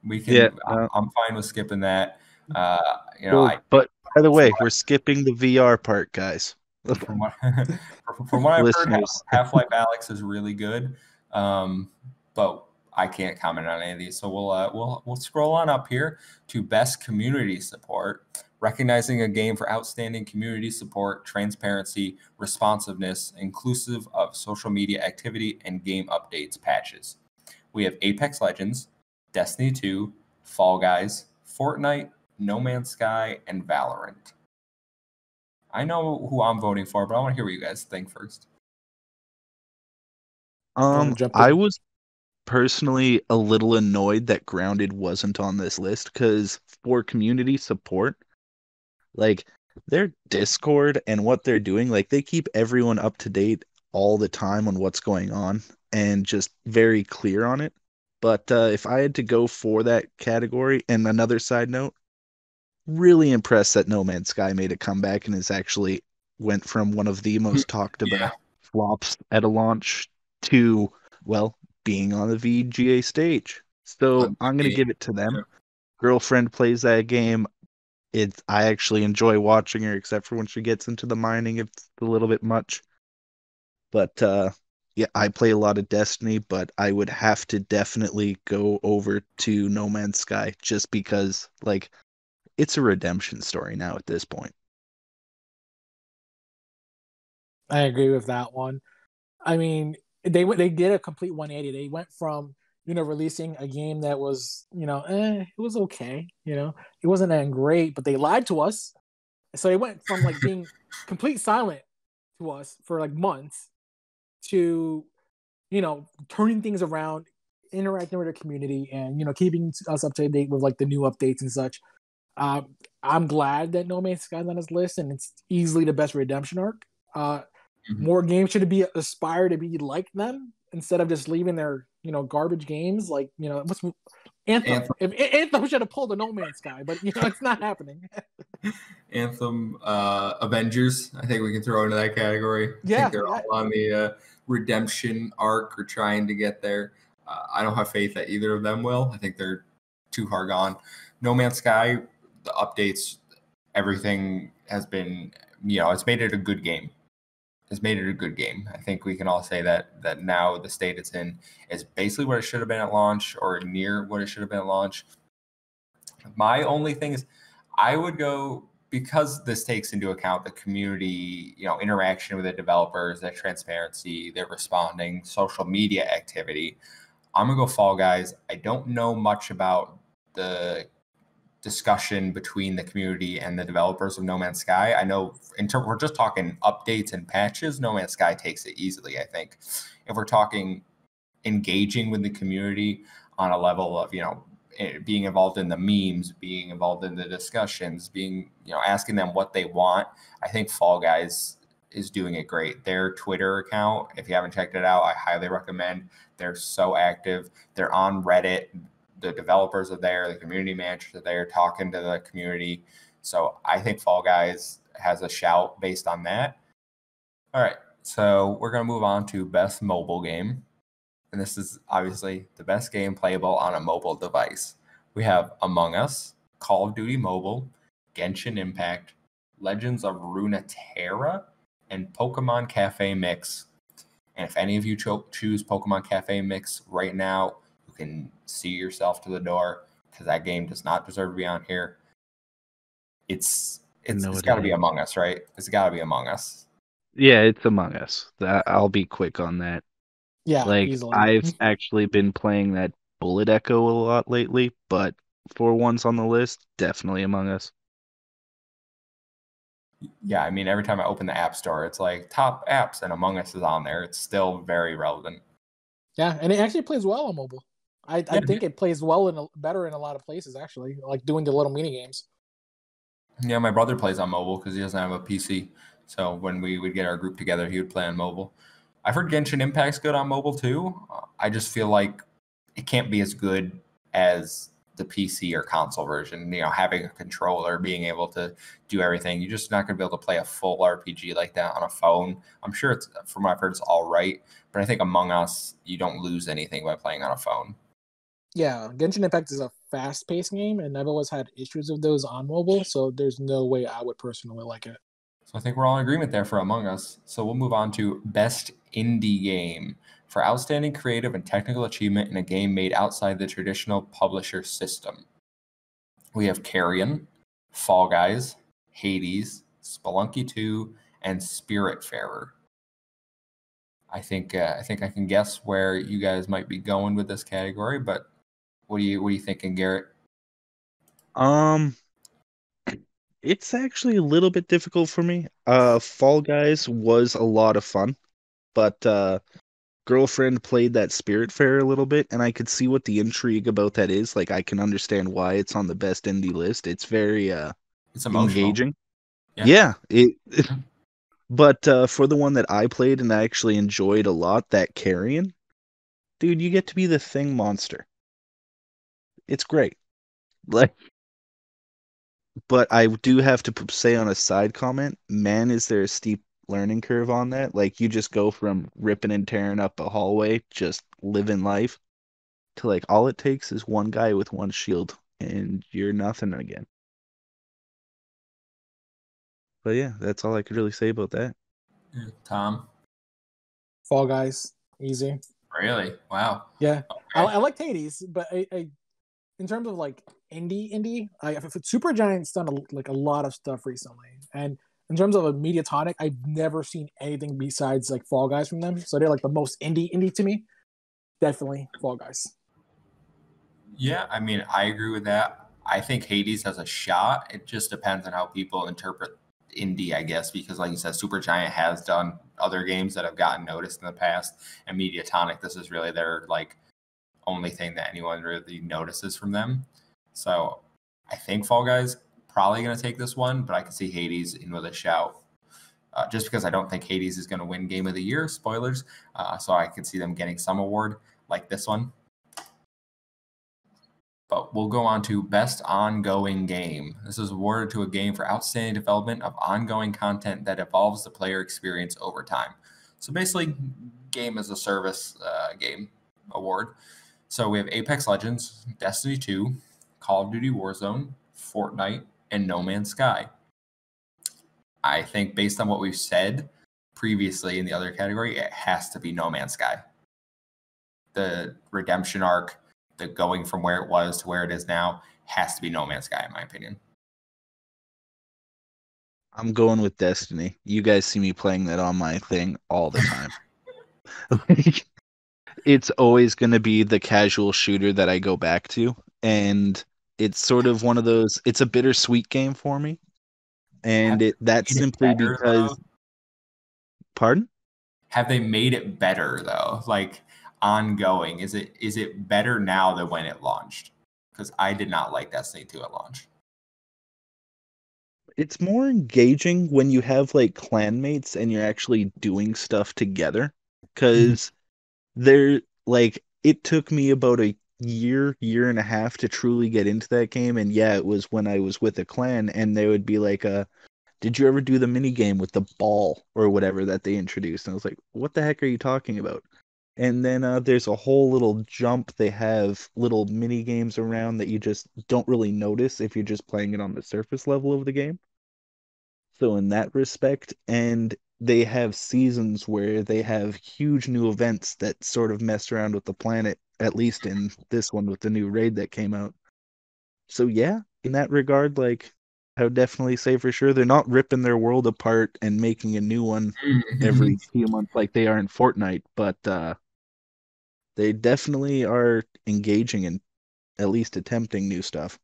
We can. Yeah, I'm fine with skipping that. But by the way, we're skipping the VR part, guys. From what I've heard, Half-Life Alyx is really good, but I can't comment on any of these. So we'll scroll on up here to best community support, recognizing a game for outstanding community support, transparency, responsiveness, inclusive of social media activity and game updates patches. We have Apex Legends, Destiny 2, Fall Guys, Fortnite, No Man's Sky, and Valorant. I know who I'm voting for, but I want to hear what you guys think first. I was personally a little annoyed that Grounded wasn't on this list because for community support, like their Discord and what they're doing, like they keep everyone up to date all the time on what's going on and just very clear on it. But if I had to go for that category, and another side note, really impressed that No Man's Sky made a comeback and is actually went from one of the most talked about flops at a launch to, well, being on the VGA stage. So I'm going to give it to them. Girlfriend plays that game. I actually enjoy watching her, except for when she gets into the mining, it's a little bit much. But yeah, I play a lot of Destiny, but I would have to definitely go over to No Man's Sky just because, like, it's a redemption story now at this point. I agree with that one. I mean, they did a complete 180. They went from releasing a game that was it was okay, it wasn't that great, but they lied to us. So they went from like being complete silent to us for like months to turning things around, interacting with the community, and keeping us up to date with like the new updates and such. I'm glad that No Man's Sky's on this list, and it's easily the best redemption arc. More games should be aspire to be like them instead of just leaving their garbage games like what's Anthem. If Anthem should have pulled a No Man's Sky, but it's not happening. Anthem, Avengers, I think we can throw into that category. I think they're all on the redemption arc or trying to get there. I don't have faith that either of them will. I think they're too far gone. No Man's Sky, the updates, everything has been, it's made it a good game. It's made it a good game. I think we can all say that now the state it's in is basically what it should have been at launch or near what it should have been at launch. My only thing is I would go, because this takes into account the community, interaction with the developers, their transparency, their responding, social media activity. I'm going to go Fall Guys. I don't know much about the discussion between the community and the developers of No Man's Sky. I know we're just talking updates and patches. No Man's Sky takes it easily, I think. If we're talking engaging with the community on a level of, being involved in the memes, being involved in the discussions, being, asking them what they want, I think Fall Guys is doing it great. Their Twitter account, if you haven't checked it out, I highly recommend. They're so active. They're on Reddit. The developers are there, the community managers are there talking to the community. So I think Fall Guys has a shout based on that. All right, so we're going to move on to best mobile game. And this is obviously the best game playable on a mobile device. We have Among Us, Call of Duty Mobile, Genshin Impact, Legends of Runeterra, and Pokemon Cafe Mix. And if any of you choose Pokemon Cafe Mix right now, you can see yourself to the door because that game does not deserve to be on here. It's got to be Among Us, right? It's got to be Among Us. Yeah, it's Among Us. I'll be quick on that. Yeah, like easily. I've actually been playing that Bullet Echo a lot lately, but for once on the list, definitely Among Us. Yeah, I mean, every time I open the App Store, it's like top apps, and Among Us is on there. It's still very relevant. Yeah, and it actually plays well on mobile. I think it plays well better in a lot of places, actually, like doing the little mini games. Yeah, my brother plays on mobile because he doesn't have a PC. So when we would get our group together, he would play on mobile. I've heard Genshin Impact's good on mobile too. I just feel like it can't be as good as the PC or console version. Having a controller, being able to do everything. You're just not going to be able to play a full RPG like that on a phone. I'm sure it's, from what I've heard, it's all right. But I think Among Us, you don't lose anything by playing on a phone. Yeah, Genshin Impact is a fast-paced game, and I've always had issues with those on mobile, so there's no way I would personally like it. So I think we're all in agreement there for Among Us. So we'll move on to Best Indie Game for outstanding creative and technical achievement in a game made outside the traditional publisher system. We have Carrion, Fall Guys, Hades, Spelunky 2, and Spiritfarer. I think I can guess where you guys might be going with this category, but what are you thinking, Garrett? It's actually a little bit difficult for me. Fall Guys was a lot of fun, but Girlfriend played that Spirit Fair a little bit, and I could see what the intrigue about that is. Like, I can understand why it's on the best indie list. It's very It's emotional. engaging. Yeah. But for the one that I played and I actually enjoyed a lot, that Carrion, dude, you get to be the Thing monster. It's great. Like, but I do have to say on a side comment, man, is there a steep learning curve on that? Like, you just go from ripping and tearing up a hallway, just living life, to like all it takes is one guy with one shield, and you're nothing again. But yeah, that's all I could really say about that. Tom? Fall Guys, easy. Really? Wow. Yeah, Okay. I liked Hades, but I in terms of like indie, Supergiant's done a lot of stuff recently, and in terms of a Mediatonic, I've never seen anything besides like Fall Guys from them. So they're like the most indie to me. Definitely Fall Guys. Yeah, I mean, I agree with that. I think Hades has a shot. It just depends on how people interpret indie, I guess, because like you said, Supergiant has done other games that have gotten noticed in the past, and Mediatonic, this is really their like only thing that anyone really notices from them. So I think Fall Guys probably going to take this one, but I can see Hades in with a shout. Just because I don't think Hades is going to win Game of the Year, spoilers. So I could see them getting some award like this one. But we'll go on to Best Ongoing Game. This is awarded to a game for outstanding development of ongoing content that evolves the player experience over time. So basically, game as a service game award. So we have Apex Legends, Destiny 2, Call of Duty Warzone, Fortnite, and No Man's Sky. I think based on what we've said previously in the other category, it has to be No Man's Sky. The redemption arc, the going from where it was to where it is now, has to be No Man's Sky, in my opinion. I'm going with Destiny. You guys see me playing that on my thing all the time. It's always going to be the casual shooter that I go back to. And it's sort of one of those, it's a bittersweet game for me. And that's simply because. Though? Pardon? Have they made it better though? Like ongoing, is it better now than when it launched? Because I did not like Destiny 2 at launch. It's more engaging when you have like clanmates and you're actually doing stuff together. Because they're like, it took me about a year and a half to truly get into that game. And yeah, it was when I was with a clan and they would be like, did you ever do the mini game with the ball or whatever that they introduced? And I was like, what the heck are you talking about? And then there's a whole little jump. They have little mini games around that you just don't really notice if you're just playing it on the surface level of the game. So in that respect, and they have seasons where they have huge new events that sort of mess around with the planet, at least in this one with the new raid that came out. So yeah, in that regard, like I would definitely say for sure they're not ripping their world apart and making a new one every few months like they are in Fortnite, but they definitely are engaging in at least attempting new stuff.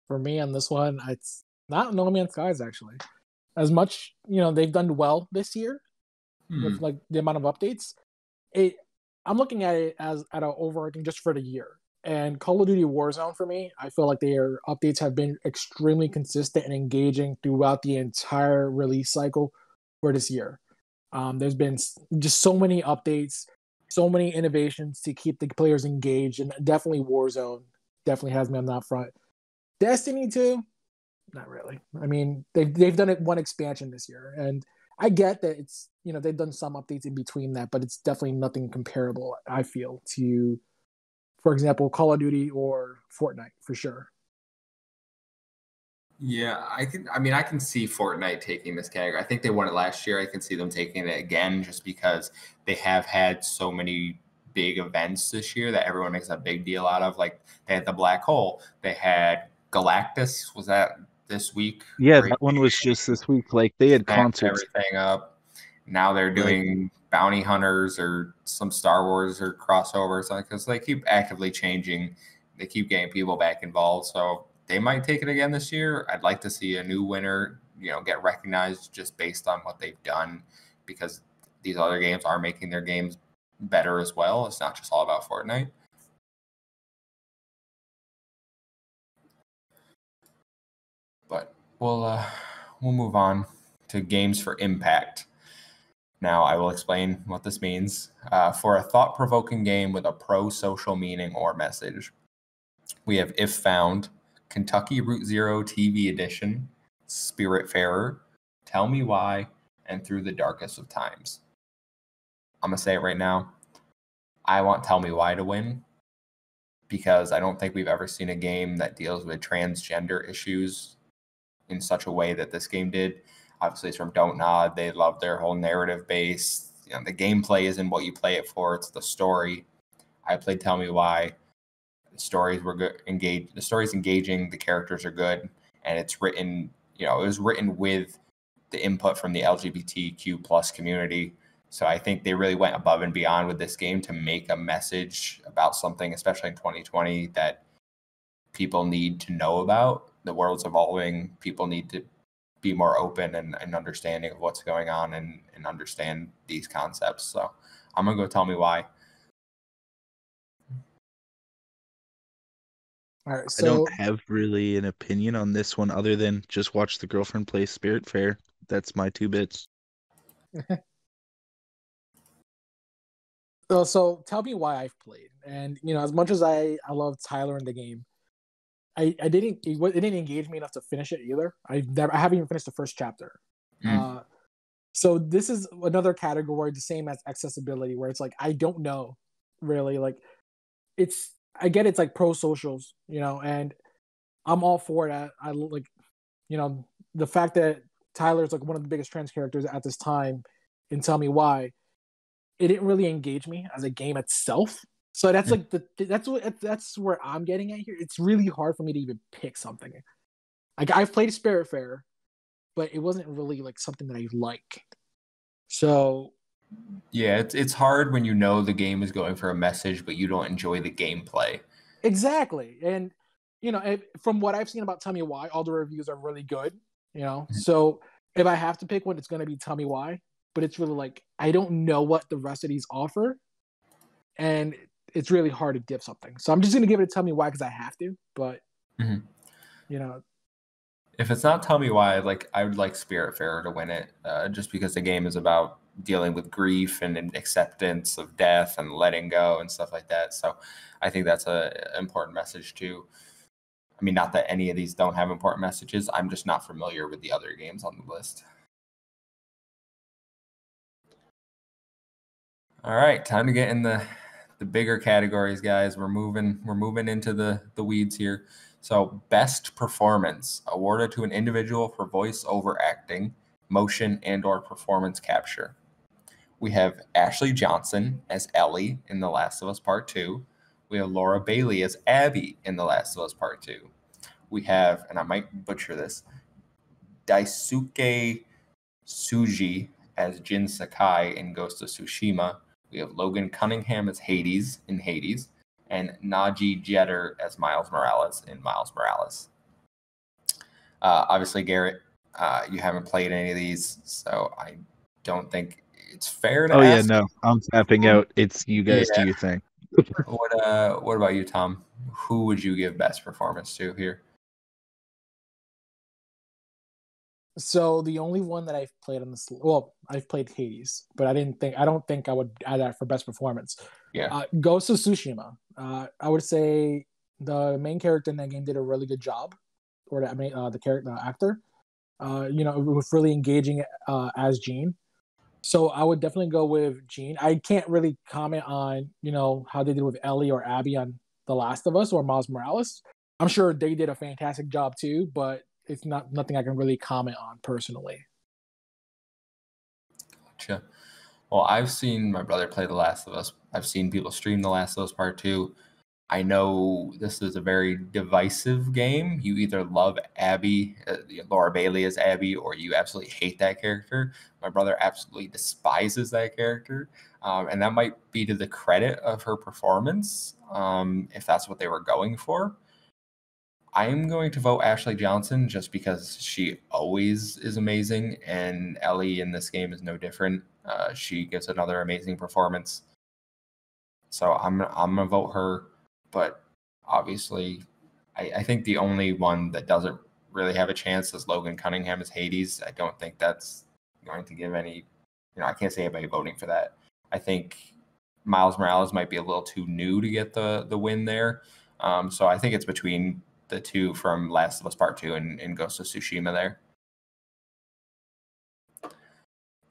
For me on this one, it's not No Man's Skies actually. As much, they've done well this year with like the amount of updates. I'm looking at it as at an overarching just for the year. And Call of Duty Warzone for me, I feel like their updates have been extremely consistent and engaging throughout the entire release cycle for this year. There's been just so many updates, so many innovations to keep the players engaged, and definitely Warzone definitely has me on that front. Destiny 2, not really. I mean, they've done it one expansion this year, and I get that it's they've done some updates in between that, but it's definitely nothing comparable. I feel to, for example, Call of Duty or Fortnite for sure. Yeah, I can see Fortnite taking this category. I think they won it last year. I can see them taking it again just because they have had so many big events this year that everyone makes a big deal out of. Like they had the Black Hole, they had Galactus. Was that this week. Yeah, Great that one was just this week. Like they had ramped concerts. everything up. Now they're doing bounty hunters or some Star Wars or crossovers because they keep actively changing. They keep getting people back involved. So they might take it again this year. I'd like to see a new winner, get recognized just based on what they've done, because these other games are making their games better as well. It's not just all about Fortnite. But we'll move on to games for impact. Now I will explain what this means. For a thought-provoking game with a pro-social meaning or message, we have If Found, Kentucky Route Zero TV Edition, Spiritfarer, Tell Me Why, and Through the Darkest of Times. I'm going to say it right now. I want Tell Me Why to win, because I don't think we've ever seen a game that deals with transgender issues in such a way that this game did. Obviously, it's from Don't Nod. They love their whole narrative base. The gameplay isn't what you play it for. It's the story. I played Tell Me Why. The stories were good. The story's engaging. The characters are good. And it's written, it was written with the input from the LGBTQ plus community. So I think they really went above and beyond with this game to make a message about something, especially in 2020, that people need to know about. The world's evolving. People need to be more open and understanding of what's going on and understand these concepts. So I'm going to go Tell Me Why. All right, I don't have really an opinion on this one other than just watch the girlfriend play Spiritfarer. That's my 2 bits. So Tell Me Why I've played. And, as much as I love Tyler in the game, it didn't engage me enough to finish it either. I haven't even finished the first chapter. So this is another category, the same as accessibility, where it's like I don't know really. Like I get it's like pro socials, and I'm all for that. I like, the fact that Tyler's like one of the biggest trans characters at this time in Tell Me Why. It didn't really engage me as a game itself. So that's like that's where I'm getting at here. It's really hard for me to even pick something. Like I've played Spiritfarer, but it wasn't really like something that I like. So yeah, it's hard when the game is going for a message, but you don't enjoy the gameplay. Exactly, and from what I've seen about Tell Me Why, all the reviews are really good. So if I have to pick one, it's going to be Tell Me Why. But it's really like I don't know what the rest of these offer, and it's really hard to give something. So I'm just going to give it a Tell Me Why because I have to. But if it's not Tell Me Why, I would like Spiritfarer to win it, just because the game is about dealing with grief and acceptance of death and letting go and stuff like that. So I think that's an important message too. I mean, not that any of these don't have important messages. I'm just not familiar with the other games on the list. All right, time to get in the bigger categories, guys. We're moving into the weeds here. So, best performance awarded to an individual for voice-over acting, motion, and/or performance capture. We have Ashley Johnson as Ellie in The Last of Us Part 2. We have Laura Bailey as Abby in The Last of Us Part 2. We have, and I might butcher this, Daisuke Tsuji as Jin Sakai in Ghost of Tsushima. We have Logan Cunningham as Hades in Hades, and Najee Jeter as Miles Morales in Miles Morales. Obviously, Garrett, you haven't played any of these, so I don't think it's fair to ask. Yeah, no, I'm tapping out. It's you guys do your thing. What about you, Tom? Who would you give best performance to here? So the only one that I've played on this, I've played Hades, but I don't think I would add that for best performance. Yeah. Ghost of Tsushima. I would say the main character in that game did a really good job, or the actor. With really engaging as Jean. So I would definitely go with Jean. I can't really comment on how they did with Ellie or Abby on The Last of Us or Miles Morales. I'm sure they did a fantastic job too, but it's nothing I can really comment on personally. Gotcha. Well, I've seen my brother play The Last of Us. I've seen people stream The Last of Us Part 2. I know this is a very divisive game. You either love Abby, Laura Bailey as Abby, or you absolutely hate that character. My brother absolutely despises that character. And that might be to the credit of her performance, if that's what they were going for. I'm going to vote Ashley Johnson just because she always is amazing, and Ellie in this game is no different. She gives another amazing performance. So I'm gonna vote her, but obviously, I think the only one that doesn't really have a chance is Logan Cunningham as Hades. I don't think that's going to give any. I can't say anybody voting for that. I think Miles Morales might be a little too new to get the win there. So I think it's between the two from Last of Us Part 2 and Ghost of Tsushima there.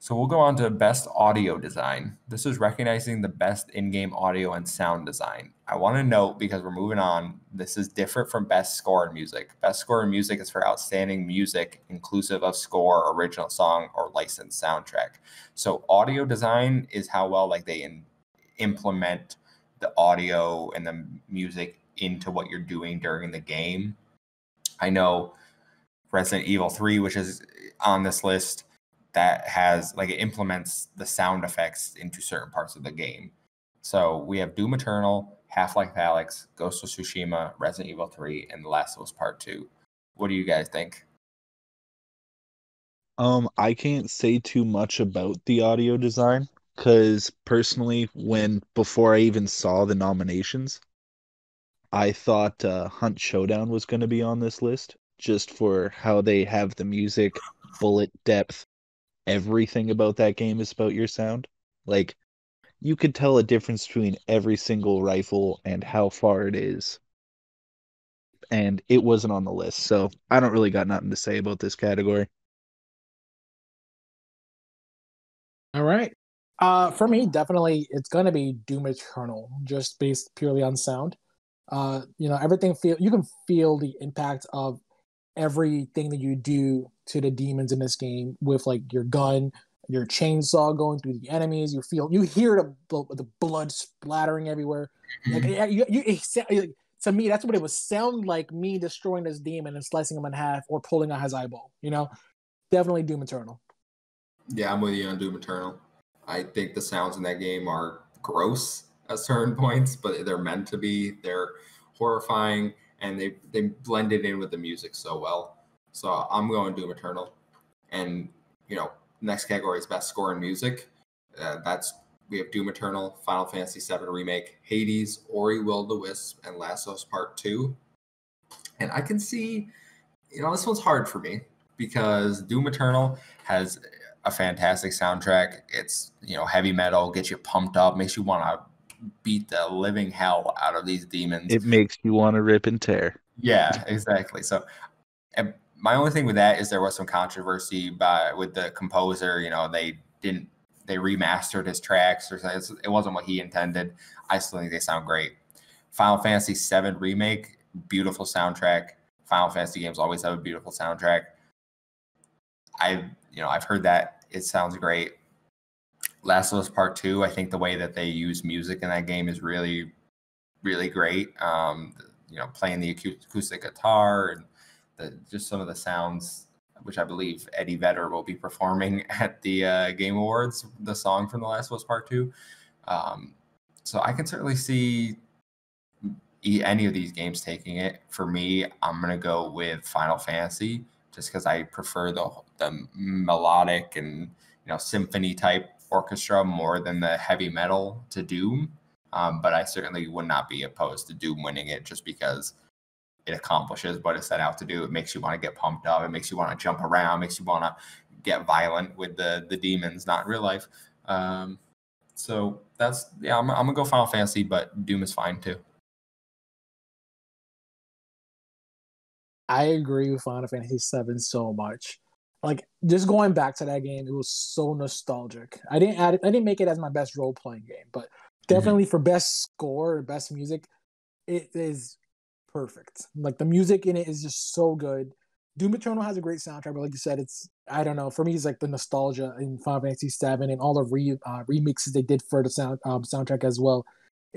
So we'll go on to best audio design. This is recognizing the best in-game audio and sound design. I want to note, because we're moving on, this is different from best score in music. Best score in music is for outstanding music, inclusive of score, original song, or licensed soundtrack. So audio design is how well they implement the audio and the music into what you're doing during the game. I know Resident Evil 3, which is on this list, that has it implements the sound effects into certain parts of the game. So we have Doom Eternal, Half-Life Alyx, Ghost of Tsushima, Resident Evil 3, and The Last of Us Part 2. What do you guys think? I can't say too much about the audio design because personally, before I even saw the nominations, I thought Hunt Showdown was going to be on this list just for how they have the music, bullet depth, everything about that game is about your sound. You could tell a difference between every single rifle and how far it is. And it wasn't on the list, so I don't really got nothing to say about this category. All right. For me, definitely, it's gonna be Doom Eternal, just based purely on sound. Everything you can feel the impact of everything that you do to the demons in this game with your gun, your chainsaw going through the enemies. You hear the blood splattering everywhere. To me, that's what it would sound like, me destroying this demon and slicing him in half or pulling out his eyeball. Definitely Doom Eternal. Yeah, I'm with you on Doom Eternal. I think the sounds in that game are gross at certain points, but they're meant to be. They're horrifying, and they blended in with the music so well. So I'm going Doom Eternal. And, next category is best score in music. We have Doom Eternal, Final Fantasy VII Remake, Hades, Ori Will of the Wisp, and Last of Us Part 2. And I can see, this one's hard for me because Doom Eternal has a fantastic soundtrack. It's, heavy metal, gets you pumped up, makes you want to beat the living hell out of these demons. It makes you want to rip and tear. Yeah, exactly. So my only thing with that is there was some controversy with the composer. They remastered his tracks, or it wasn't what he intended. I still think they sound great. Final Fantasy VII Remake, beautiful soundtrack. Final Fantasy games always have a beautiful soundtrack. I've heard that it sounds great. Last of Us Part 2, I think the way that they use music in that game is really, really great. Playing the acoustic guitar and just some of the sounds, which I believe Eddie Vedder will be performing at the Game Awards, the song from The Last of Us Part 2. So I can certainly see any of these games taking it. For me, I'm going to go with Final Fantasy just because I prefer the melodic and symphony type orchestra more than the heavy metal to Doom. But I certainly would not be opposed to Doom winning it just because it accomplishes what it set out to do. It makes you want to get pumped up. It makes you want to jump around. Makes you want to get violent with the demons, not in real life. So that's, I'm going to go Final Fantasy, but Doom is fine too. I agree with Final Fantasy VII so much. Just going back to that game, it was so nostalgic. I didn't make it as my best role playing game, but definitely for best score or best music, it is perfect. The music in it is just so good. Doom Eternal has a great soundtrack, but like you said, I don't know. For me, it's the nostalgia in Final Fantasy VII and all the remixes they did for the soundtrack as well.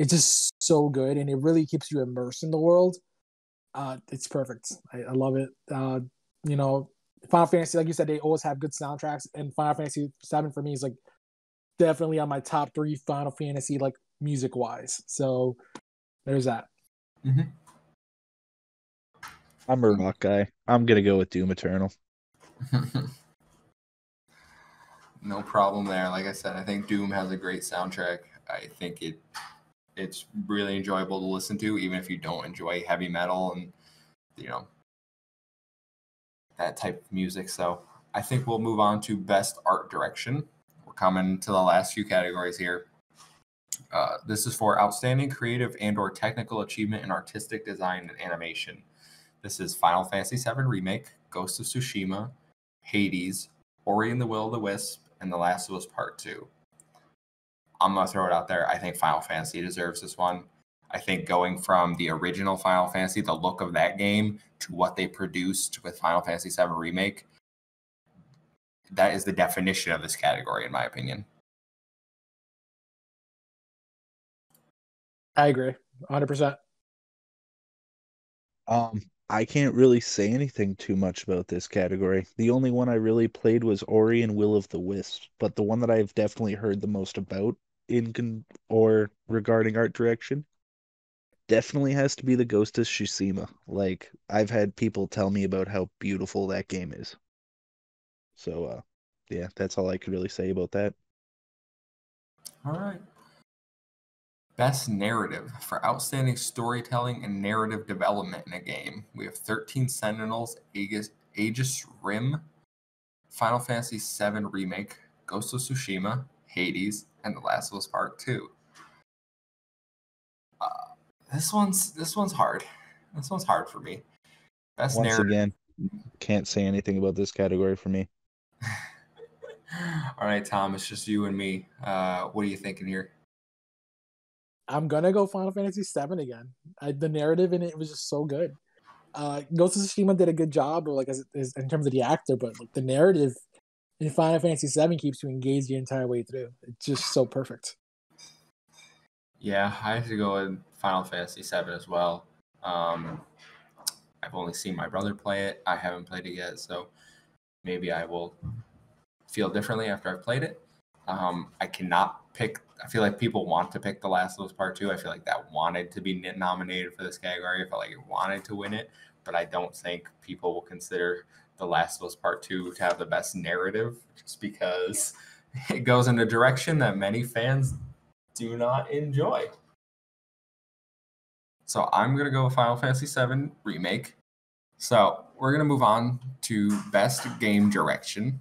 it's just so good, and it really keeps you immersed in the world. It's perfect. I love it. You know, Final Fantasy, like you said, they always have good soundtracks, and Final Fantasy VII for me is like definitely on my top 3 Final Fantasy like music wise. So there's that. Mm-hmm. I'm a rock guy. I'm gonna go with Doom Eternal. No problem there. Like I said, I think Doom has a great soundtrack. I think it's really enjoyable to listen to, even if you don't enjoy heavy metal and that type of music. So I think we'll move on to best art direction. We're coming to the last few categories here. This is for outstanding creative and/or technical achievement in artistic design and animation. This is Final Fantasy VII Remake, Ghost of Tsushima, Hades, Ori and the Will of the Wisp, and The Last of Us Part 2. I'm going to throw it out there. I think Final Fantasy deserves this one. I think going from the original Final Fantasy, the look of that game, to what they produced with Final Fantasy VII Remake, that is the definition of this category, in my opinion. I agree, 100%. I can't really say anything too much about this category. The only one I really played was Ori and Will of the Wisp, but the one that I've definitely heard the most about regarding art direction definitely has to be the Ghost of Tsushima. Like, I've had people tell me about how beautiful that game is. So, yeah, that's all I could really say about that. All right. Best narrative for outstanding storytelling and narrative development in a game. We have 13 Sentinels, Aegis Rim, Final Fantasy VII Remake, Ghost of Tsushima, Hades, and The Last of Us Part 2. This one's hard. This one's hard for me. Best Once narrative. again, can't say anything about this category for me. All right, Tom, it's just you and me. What are you thinking here? I'm gonna go Final Fantasy VII again. The narrative in it was just so good. Ghost of Tsushima did a good job, or like as in terms of the actor, but like the narrative in Final Fantasy VII keeps you engaged the entire way through. It's just so perfect. Yeah, I have to go with Final Fantasy VII as well. I've only seen my brother play it. I haven't played it yet, so maybe I will feel differently after I've played it. I cannot pick. I feel like people want to pick The Last of Us Part 2. I feel like that wanted to be nominated for this category. I felt like it wanted to win it, but I don't think people will consider The Last of Us Part 2 to have the best narrative just because it goes in a direction that many fans do not enjoy. So I'm going to go with Final Fantasy VII Remake. So we're going to move on to Best Game Direction,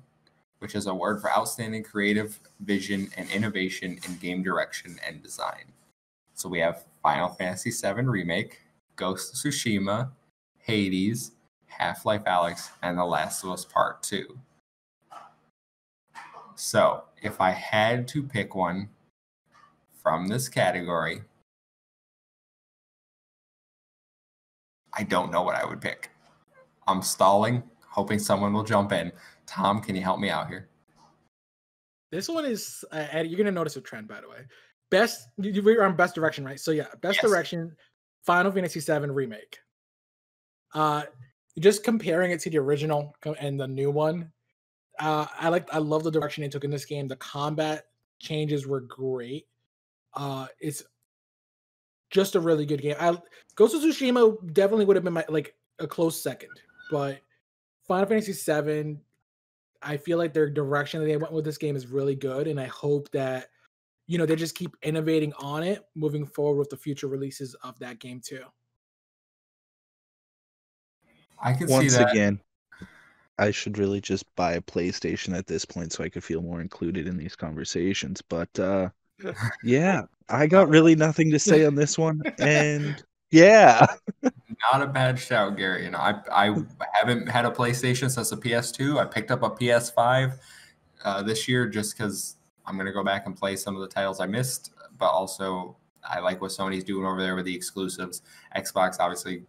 which is a word for outstanding creative vision and innovation in game direction and design. So we have Final Fantasy VII Remake, Ghost of Tsushima, Hades, Half-Life Alyx, and The Last of Us Part 2. So if I had to pick one from this category, I don't know what I would pick. I'm stalling, hoping someone will jump in. Tom, can you help me out here? This one is you're gonna notice a trend, by the way. We're on best direction, right? So yeah, best direction, Final Fantasy VII Remake. Just comparing it to the original and the new one, I love the direction they took in this game. The combat changes were great. It's just a really good game. Ghost of Tsushima definitely would have been a close second, but Final Fantasy VII, I feel like their direction that they went with this game is really good, and I hope that they just keep innovating on it moving forward with the future releases of that game too. I can Once see that. again, I should really just buy a PlayStation at this point so I could feel more included in these conversations. But yeah, I got really nothing to say on this one. And yeah. Not a bad shout, Gary. I haven't had a PlayStation since the PS2. I picked up a PS5 this year just because I'm going to go back and play some of the titles I missed. But also, I like what Sony's doing over there with the exclusives. Xbox, obviously,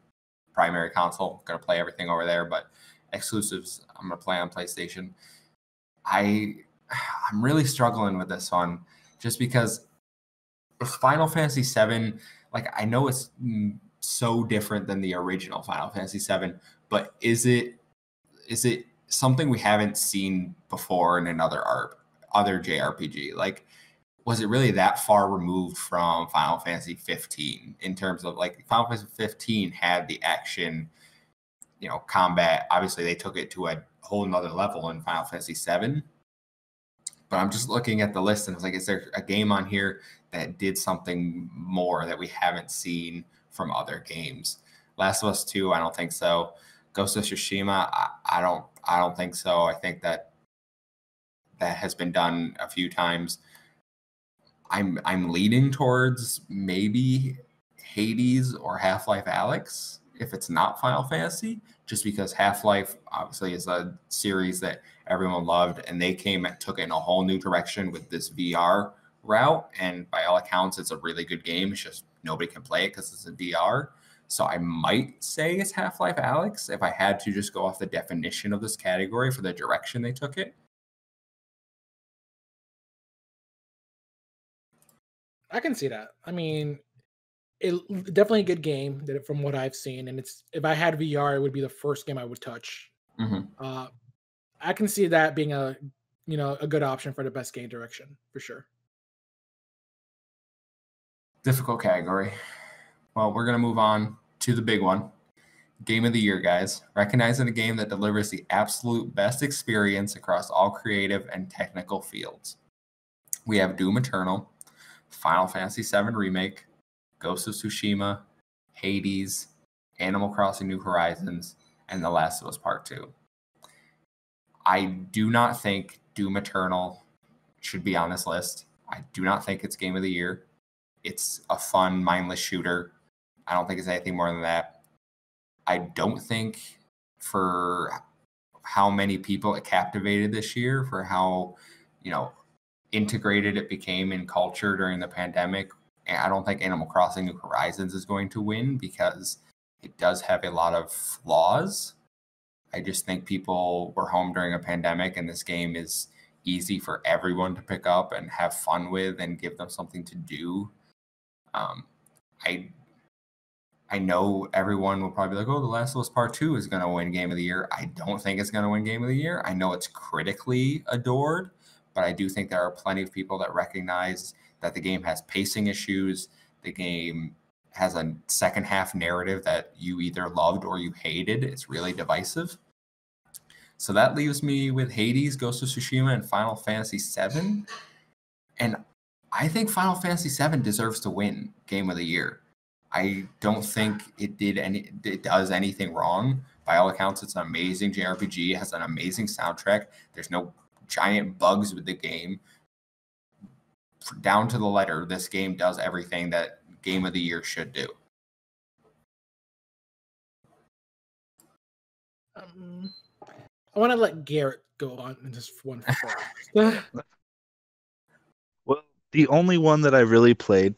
primary console. Going to play everything over there. But exclusives, I'm going to play on PlayStation. I'm really struggling with this one just because Final Fantasy VII, like I know it's so different than the original Final Fantasy VII, but is it something we haven't seen before in another other JRPG? Like, was it really that far removed from Final Fantasy 15 in terms of like Final Fantasy 15 had the action, combat. Obviously, they took it to a whole nother level in Final Fantasy 7. But I'm just looking at the list and it's like, is there a game on here that did something more that we haven't seen from other games? Last of Us 2, I don't think so. Ghost of Tsushima, I don't think so. I think that has been done a few times. I'm leaning towards maybe Hades or Half-Life Alyx if it's not Final Fantasy, just because Half-Life obviously is a series that everyone loved, and they took it in a whole new direction with this VR route. And by all accounts, it's a really good game. It's just nobody can play it because it's a VR. So I might say it's Half-Life Alyx if I had to just go off the definition of this category for the direction they took it. I can see that. I mean, it definitely a good game from what I've seen, and it's if I had VR, it would be the first game I would touch. Mm-hmm. I can see that being a good option for the best game direction for sure. Difficult category. Well, we're gonna move on to the big one. Game of the year, guys. Recognizing a game that delivers the absolute best experience across all creative and technical fields. We have Doom Eternal, Final Fantasy VII Remake, Ghost of Tsushima, Hades, Animal Crossing New Horizons, and The Last of Us Part 2. I do not think Doom Eternal should be on this list. I do not think it's Game of the Year. It's a fun, mindless shooter. I don't think it's anything more than that. I don't think for how many people it captivated this year, for how, integrated it became in culture during the pandemic, I don't think Animal Crossing New Horizons is going to win because it does have a lot of flaws. I just think people were home during a pandemic, and this game is easy for everyone to pick up and have fun with and give them something to do. I know everyone will probably be like, oh, The Last of Us Part 2 is going to win Game of the Year. I don't think it's going to win Game of the Year. I know it's critically adored, but I do think there are plenty of people that recognize that the game has pacing issues. The game has a second half narrative that you either loved or you hated. It's really divisive. So that leaves me with Hades, Ghost of Tsushima, and Final Fantasy VII. And I think Final Fantasy VII deserves to win Game of the Year. I don't think it does anything wrong. By all accounts, it's an amazing JRPG. It has an amazing soundtrack. There's no giant bugs with the game. Down to the letter, this game does everything that Game of the Year should do. I want to let Garrett go on in just one first. Well, the only one that I really played,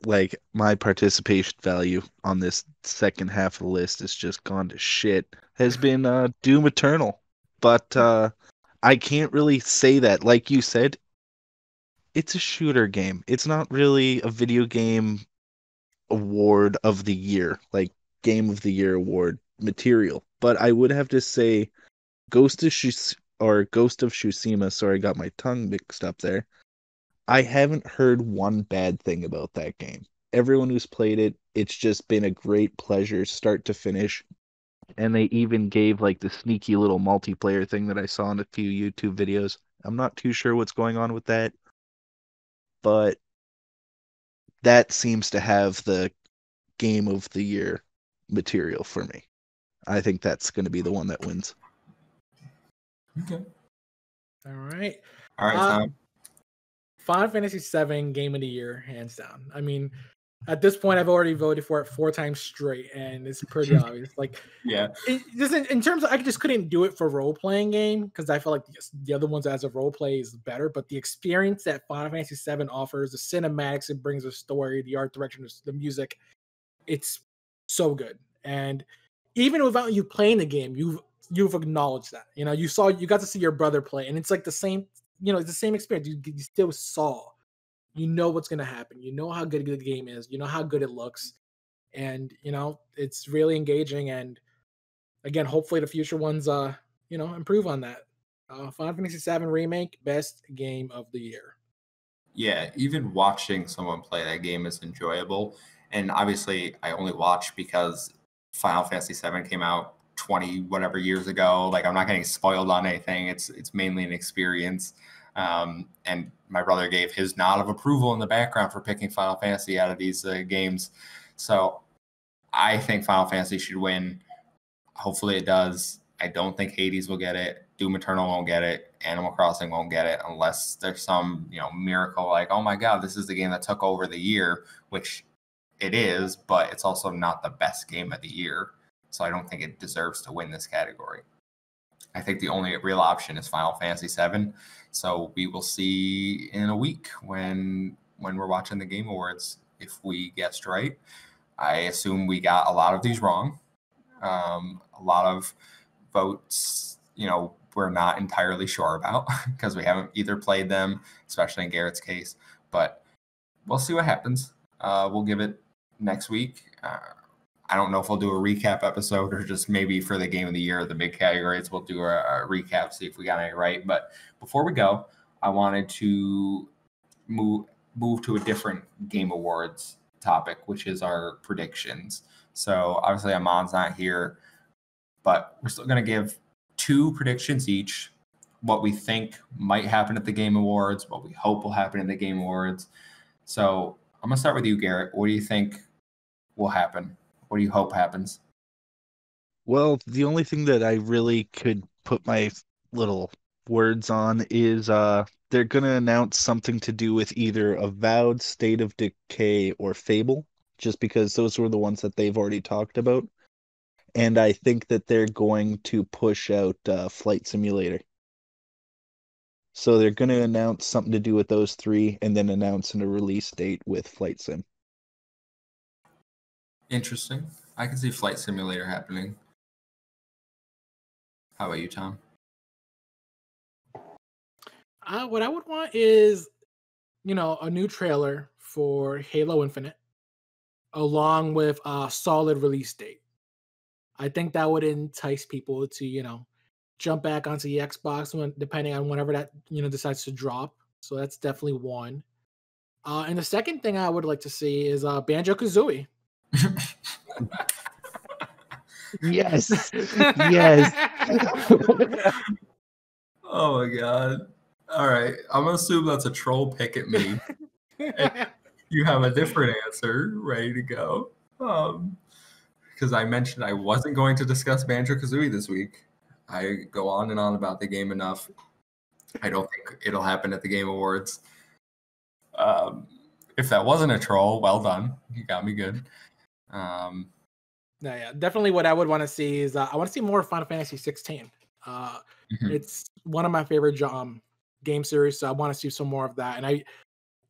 like my participation value on this second half of the list has just gone to shit, has been Doom Eternal. But I can't really say that. Like you said, it's a shooter game. It's not really a video game award of the year, like Game of the Year award material. But I would have to say Ghost of Tsushima. Sorry, I got my tongue mixed up there. I haven't heard one bad thing about that game. Everyone who's played it, it's just been a great pleasure start to finish. And they even gave like the sneaky little multiplayer thing that I saw in a few YouTube videos. I'm not too sure what's going on with that, but that seems to have the Game of the Year material for me. I think that's going to be the one that wins. Okay. All right. Tom. Final Fantasy VII Game of the Year, hands down. I mean, at this point, I've already voted for it 4 times straight, and it's pretty obvious. Like, yeah, just in terms of, I just couldn't do it for role playing game because I feel like the other ones as a role play is better. But the experience that Final Fantasy VII offers, the cinematics it brings, the story, the art direction, the music, it's so good. And even without you playing the game, you've acknowledged that. You got to see your brother play, and it's like the same. It's the same experience. You still saw you know what's going to happen. You know how good the game is. You know how good it looks. And, it's really engaging. And again, hopefully the future ones, improve on that. Final Fantasy VII Remake, best game of the year. Yeah, even watching someone play that game is enjoyable. And obviously, I only watch because Final Fantasy VII came out 20 whatever years ago. Like, I'm not getting spoiled on anything. It's mainly an experience. And my brother gave his nod of approval in the background for picking Final Fantasy out of these games. So I think Final Fantasy should win. Hopefully it does. I don't think Hades will get it. Doom Eternal won't get it. Animal Crossing won't get it unless there's some, miracle like, oh my God, this is the game that took over the year, which it is, but it's also not the best game of the year. So I don't think it deserves to win this category. I think the only real option is Final Fantasy VII. So we will see in a week when we're watching the Game Awards if we guessed right. I assume we got a lot of these wrong. A lot of votes, we're not entirely sure about because we haven't either played them, especially in Garrett's case. But we'll see what happens. We'll give it next week. I don't know if we'll do a recap episode or just maybe for the game of the year, the big categories, we'll do a recap, see if we got any right. But before we go, I wanted to move to a different Game Awards topic, which is our predictions. So obviously Amon's not here, but we're still going to give 2 predictions each, what we think might happen at the Game Awards, what we hope will happen in the Game Awards. So I'm going to start with you, Garrett. What do you think will happen? What do you hope happens? Well, the only thing that I really could put my little words on is they're going to announce something to do with either Avowed, State of Decay, or Fable, just because those were the ones that they've already talked about. And I think that they're going to push out Flight Simulator. So they're going to announce something to do with those 3 and then announce a release date with Flight Sim. Interesting. I can see Flight Simulator happening. How about you, Tom? What I would want is, a new trailer for Halo Infinite, along with a solid release date. I think that would entice people to, jump back onto the Xbox depending on whenever that, decides to drop. So that's definitely one. And the second thing I would like to see is Banjo-Kazooie. Yes. Yes. Oh my God. All right. I'm going to assume that's a troll pick at me. You have a different answer ready to go. Because I mentioned I wasn't going to discuss Banjo-Kazooie this week. I go on and on about the game enough. I don't think it'll happen at the Game Awards. If that wasn't a troll, well done. You got me good. No, yeah, definitely what I would want to see is I want to see more Final Fantasy 16. It's one of my favorite game series, so I want to see some more of that. And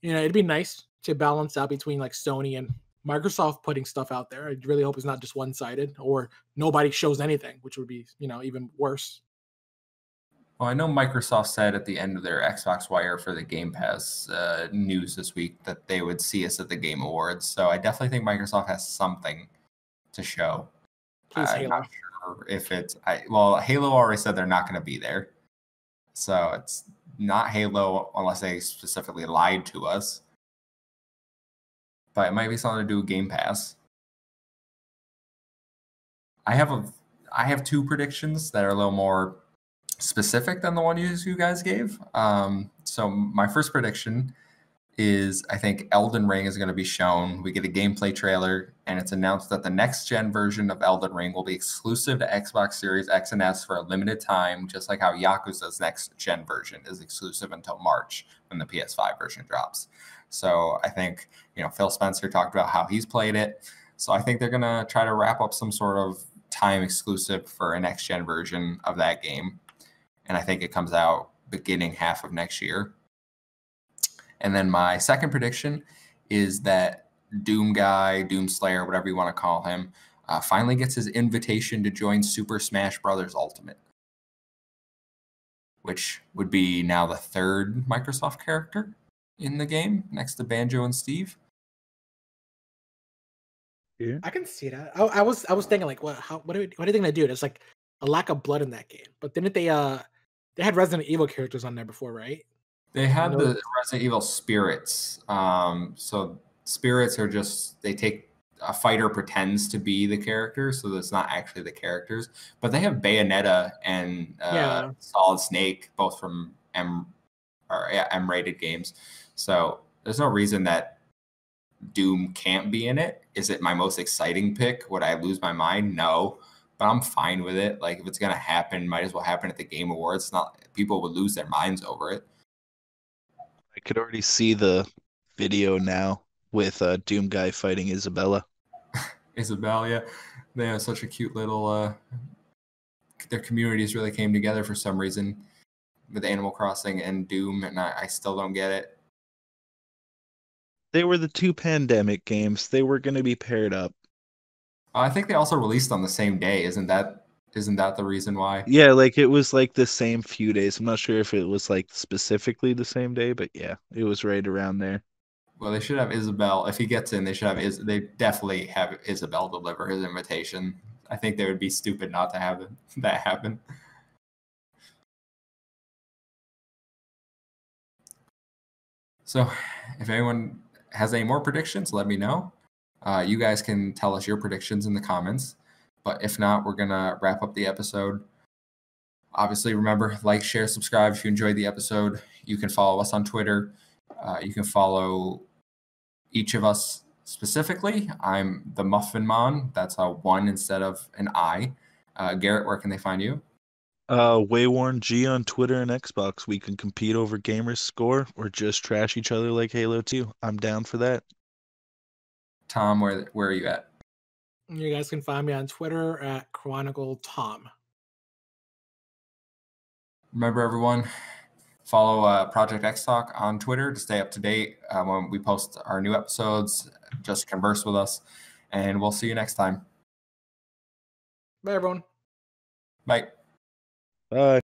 it'd be nice to balance out between like Sony and Microsoft putting stuff out there. I really hope it's not just one-sided or nobody shows anything, which would be, even worse. Well, I know Microsoft said at the end of their Xbox Wire for the Game Pass news this week that they would see us at the Game Awards. So I definitely think Microsoft has something to show. I'm not sure if it's Halo already said they're not going to be there. So it's not Halo unless they specifically lied to us. But it might be something to do with Game Pass. I have 2 predictions that are a little more specific than the one you guys gave. So my first prediction is I think Elden Ring is going to be shown. We get a gameplay trailer, and it's announced that the next-gen version of Elden Ring will be exclusive to Xbox Series X and S for a limited time, just like how Yakuza's next-gen version is exclusive until March when the PS5 version drops. So I think, Phil Spencer talked about how he's played it. So I think they're going to try to wrap up some sort of time exclusive for a next-gen version of that game. And I think it comes out beginning half of next year. And then my second prediction is that Doom Slayer, whatever you want to call him, finally gets his invitation to join Super Smash Bros. Ultimate, which would be now the 3rd Microsoft character in the game next to Banjo and Steve. Yeah. I can see that. I was thinking like, what are they gonna do? There's like a lack of blood in that game. But didn't they had Resident Evil characters on there before, right? They had the Resident Evil spirits. So spirits are just, they take, a fighter pretends to be the character, so that's not actually the characters. But they have Bayonetta and Solid Snake, both from M-rated games. So there's no reason that Doom can't be in it. Is it my most exciting pick? Would I lose my mind? No, but I'm fine with it. Like, if it's gonna happen, might as well happen at the Game Awards. It's not, people would lose their minds over it. I could already see the video now with Doom guy fighting Isabella. Isabel, yeah, they have such a cute little. Their communities really came together for some reason with Animal Crossing and Doom, and I still don't get it. They were the two pandemic games. They were going to be paired up. I think they also released on the same day. Isn't that the reason why? Yeah, like it was like the same few days. I'm not sure if it was like specifically the same day, but yeah, it was right around there. Well, they should have Isabel. If he gets in, they should have they definitely have Isabel deliver his invitation. I think they would be stupid not to have that happen. So, if anyone has any more predictions, let me know. You guys can tell us your predictions in the comments. But if not, we're going to wrap up the episode. Obviously, remember, like, share, subscribe if you enjoyed the episode. You can follow us on Twitter. You can follow each of us specifically. I'm the Muffin Mon. That's a 1 instead of an I. Garrett, where can they find you? Wayworn G on Twitter and Xbox. We can compete over gamers score or just trash each other like Halo 2. I'm down for that. Tom, where are you at? You guys can find me on Twitter at Chronicle Tom. Remember, everyone, follow Project XTalk on Twitter to stay up to date when we post our new episodes. Just converse with us, and we'll see you next time. Bye, everyone. Bye. Bye.